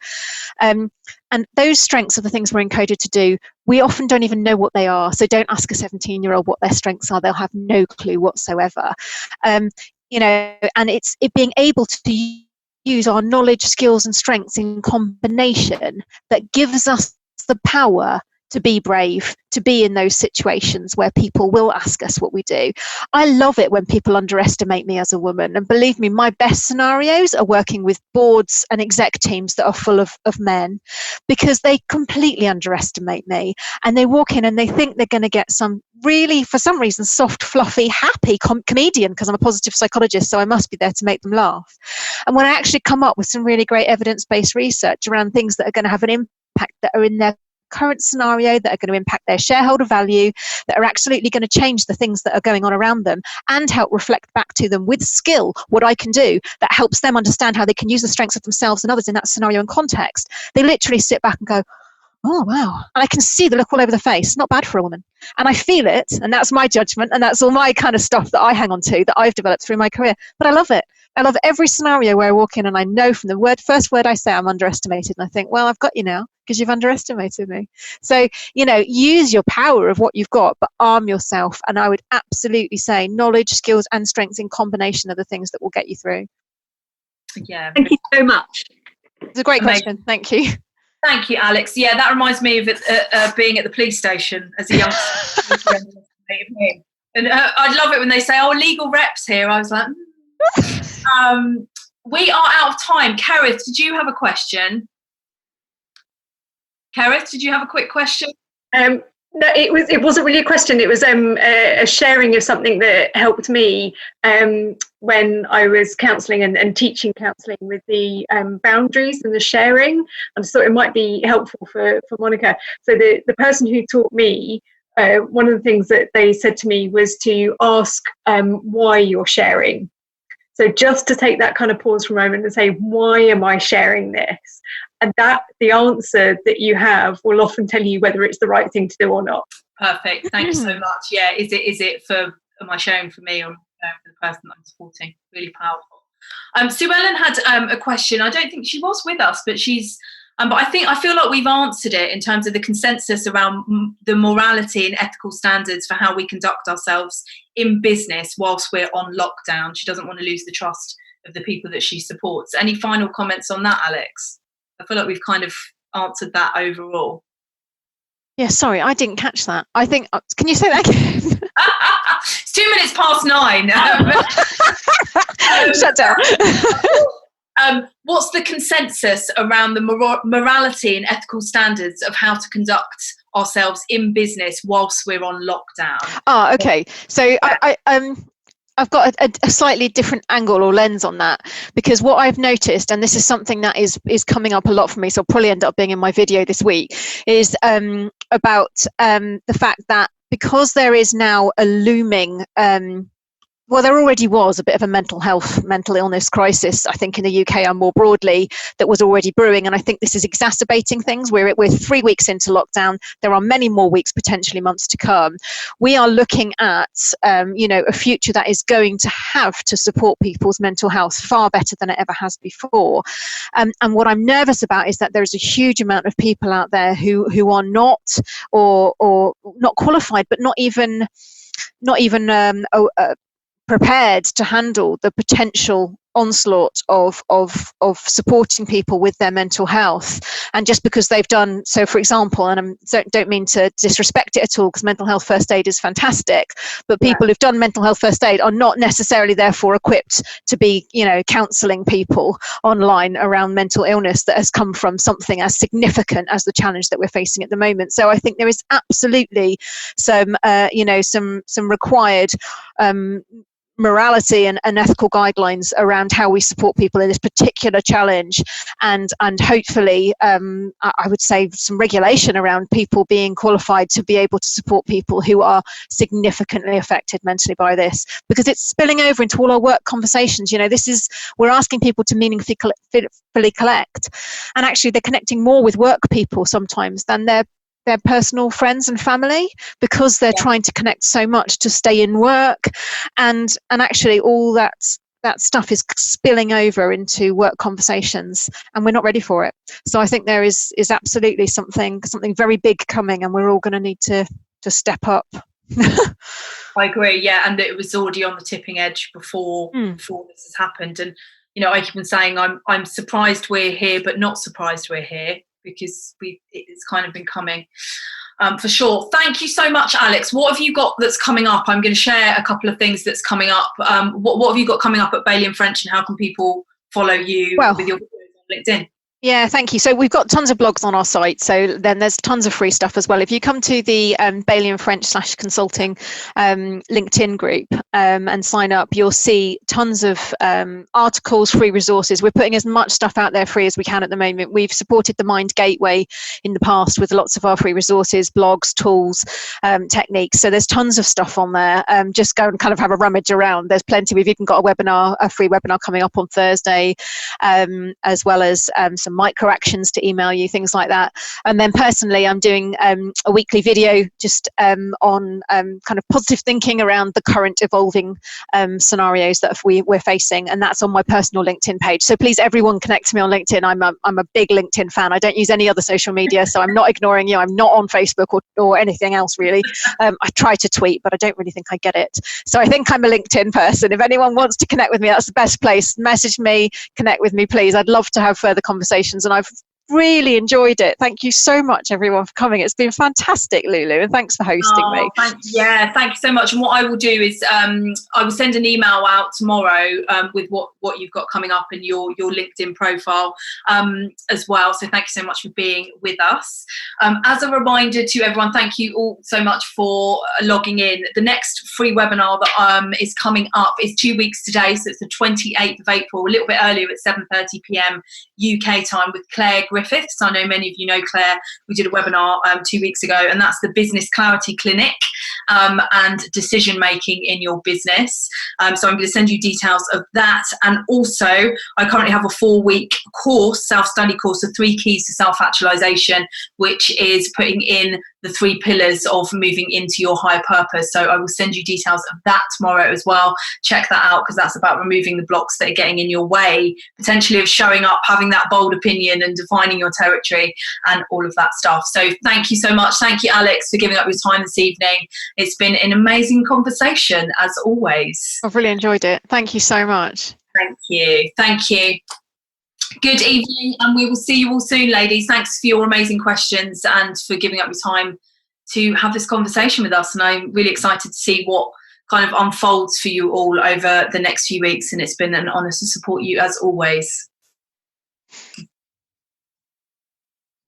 And those strengths are the things we're encoded to do. We often don't even know what they are. So don't ask a 17-year-old what their strengths are. They'll have no clue whatsoever. And it's being able to use our knowledge, skills, and strengths in combination that gives us the power to be brave, to be in those situations where people will ask us what we do. I love it when people underestimate me as a woman. And believe me, my best scenarios are working with boards and exec teams that are full of men, because they completely underestimate me. And they walk in and they think they're going to get some really, for some reason, soft, fluffy, happy comedian, because I'm a positive psychologist, so I must be there to make them laugh. And when I actually come up with some really great evidence-based research around things that are going to have an impact, that are in their current scenario, that are going to impact their shareholder value, that are absolutely going to change the things that are going on around them, and help reflect back to them with skill what I can do that helps them understand how they can use the strengths of themselves and others in that scenario and context, they literally sit back and go, oh, wow. And I can see the look all over the face. Not bad for a woman. And I feel it. And that's my judgment. And that's all my kind of stuff that I hang on to, that I've developed through my career. But I love it. I love every scenario where I walk in and I know from the first word I say I'm underestimated. And I think, well, I've got you now because you've underestimated me. So, use your power of what you've got, but arm yourself. And I would absolutely say knowledge, skills, and strengths in combination are the things that will get you through. Yeah. Thank you so much. It's a great question. Thank you. Thank you, Alex. Yeah, that reminds me of being at the police station as a youngster. And I love it when they say, oh, legal reps here. I was like, We are out of time. Kerith, did you have a question? Kerith, did you have a quick question? No, it wasn't really a question. It was a sharing of something that helped me when I was counselling and teaching counselling, with the boundaries and the sharing. I just thought it might be helpful for Monica. So the person who taught me, one of the things that they said to me was to ask why you're sharing. So just to take that kind of pause for a moment and say, why am I sharing this? And that the answer that you have will often tell you whether it's the right thing to do or not. Perfect. Thank you so much. Yeah. Is it am I sharing for me or for the person that I'm supporting? Really powerful. Sue Ellen had a question. I don't think she was with us, but she's but I feel like we've answered it in terms of the consensus around the morality and ethical standards for how we conduct ourselves in business whilst we're on lockdown. She doesn't want to lose the trust of the people that she supports. Any final comments on that, Alex? I feel like we've kind of answered that overall. Yeah, sorry, I didn't catch that. I think, can you say that again? It's 2 minutes past 9. Shut down. What's the consensus around the morality and ethical standards of how to conduct ourselves in business whilst we're on lockdown? Oh, okay. So I've got a slightly different angle or lens on that, because what I've noticed, and this is something that is coming up a lot for me, so I'll probably end up being in my video this week, is about the fact that because there is now a looming well, there already was a bit of a mental illness crisis, I think, in the UK and more broadly, that was already brewing. And I think this is exacerbating things. We're 3 weeks into lockdown. There are many more weeks, potentially months to come. We are looking at, a future that is going to have to support people's mental health far better than it ever has before. And what I'm nervous about is that there's a huge amount of people out there who are not or not qualified, but not even prepared to handle the potential onslaught of supporting people with their mental health. And just because they've done so, for example, and I don't mean to disrespect it at all, because mental health first aid is fantastic, but people who've done mental health first aid are not necessarily therefore equipped to be, counselling people online around mental illness that has come from something as significant as the challenge that we're facing at the moment. So I think there is absolutely some required morality and ethical guidelines around how we support people in this particular challenge, and hopefully I would say some regulation around people being qualified to be able to support people who are significantly affected mentally by this, because it's spilling over into all our work conversations. We're asking people to meaningfully connect, and actually they're connecting more with work people sometimes than their personal friends and family, because they're trying to connect so much to stay in work, and actually all that stuff is spilling over into work conversations, and we're not ready for it. So I think there is absolutely something very big coming, and we're all going to need to step up. I agree, yeah, and it was already on the tipping edge before this has happened. And I keep on saying I'm surprised we're here, but not surprised we're here, because it's kind of been coming for sure. Thank you so much, Alex. What have you got that's coming up? I'm going to share a couple of things that's coming up. What have you got coming up at Bailey and French, and how can people follow you with your videos on LinkedIn? Yeah, thank you. So we've got tons of blogs on our site. So then there's tons of free stuff as well. If you come to the Bailey and French /consulting LinkedIn group and sign up, you'll see tons of articles, free resources. We're putting as much stuff out there free as we can at the moment. We've supported the Mind Gateway in the past with lots of our free resources, blogs, tools, techniques. So there's tons of stuff on there. Just go and kind of have a rummage around. There's plenty. We've even got a free webinar coming up on Thursday, as well as some micro actions to email you, things like that. And then personally, I'm doing a weekly video just on kind of positive thinking around the current evolving scenarios that we're facing, and that's on my personal LinkedIn page. So please, everyone, connect to me on LinkedIn. I'm a big LinkedIn fan. I don't use any other social media, so I'm not ignoring you. I'm not on Facebook or anything else really. I try to tweet, but I don't really think I get it. So I think I'm a LinkedIn person. If anyone wants to connect with me, that's the best place. Message me, connect with me, please. I'd love to have further conversations. And I've really enjoyed it. Thank you so much, everyone, for coming. It's been fantastic, Lulu, and thanks for hosting me. Thank you so much. And what I will do is I will send an email out tomorrow with what you've got coming up and your LinkedIn profile as well. So thank you so much for being with us. As a reminder to everyone, thank you all so much for logging in. The next free webinar that is coming up is 2 weeks today, so it's the 28th of April, a little bit earlier at 7:30 p.m. UK time, with Claire Griffiths. I know many of you know Claire. We did a webinar 2 weeks ago, and that's the Business Clarity Clinic and decision making in your business. So I'm going to send you details of that. And also, I currently have a 4-week course, self-study course, of 3 keys to self-actualization, which is putting in the 3 pillars of moving into your higher purpose. So I will send you details of that tomorrow as well. Check that out, because that's about removing the blocks that are getting in your way, potentially, of showing up, having that bold opinion and defining your territory and all of that stuff. So thank you so much. Thank you, Alex, for giving up your time this evening. It's been an amazing conversation, as always. I've really enjoyed it. Thank you so much. Thank you. Thank you. Good evening, and we will see you all soon, ladies. Thanks for your amazing questions and for giving up your time to have this conversation with us. And I'm really excited to see what kind of unfolds for you all over the next few weeks. And it's been an honour to support you, as always.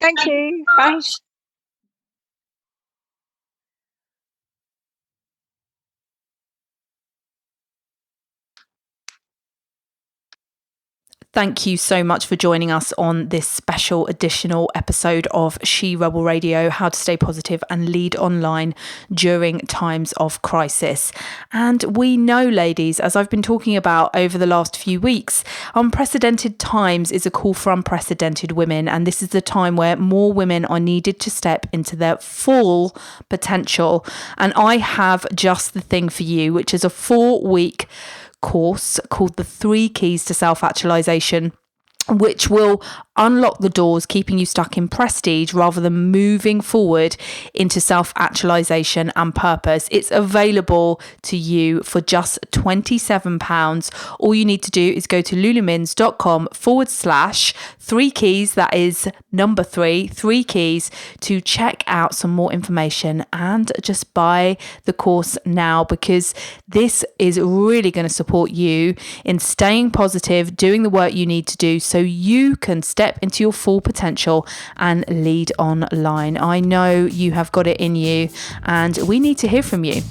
Thank you. Bye. Thank you so much for joining us on this special additional episode of She Rebel Radio, how to stay positive and lead online during times of crisis. And we know, ladies, as I've been talking about over the last few weeks, unprecedented times is a call for unprecedented women. And this is the time where more women are needed to step into their full potential. And I have just the thing for you, which is a 4-week course called the 3 Keys to Self-Actualization, which will unlock the doors, keeping you stuck in prestige rather than moving forward into self-actualization and purpose. It's available to you for just £27. All you need to do is go to lulumins.com/3 keys. That is number 3 keys, to check out some more information and just buy the course now, because this is really going to support you in staying positive, doing the work you need to do so you can step into your full potential and lead online. I know you have got it in you, and we need to hear from you.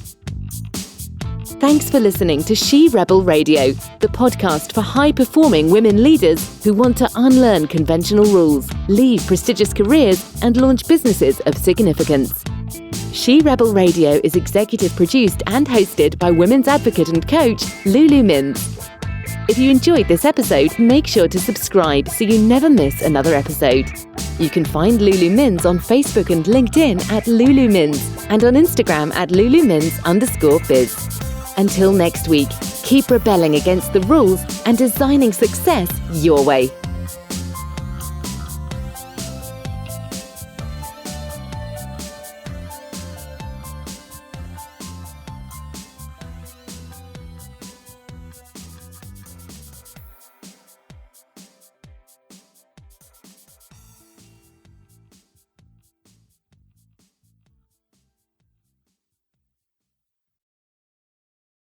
Thanks for listening to She Rebel Radio, the podcast for high-performing women leaders who want to unlearn conventional rules, leave prestigious careers, and launch businesses of significance. She Rebel Radio is executive produced and hosted by women's advocate and coach Lulu Mins. If you enjoyed this episode, make sure to subscribe so you never miss another episode. You can find Lulu Mins on Facebook and LinkedIn at Lulu Mins, and on Instagram at LuluMins_biz. Until next week, keep rebelling against the rules and designing success your way.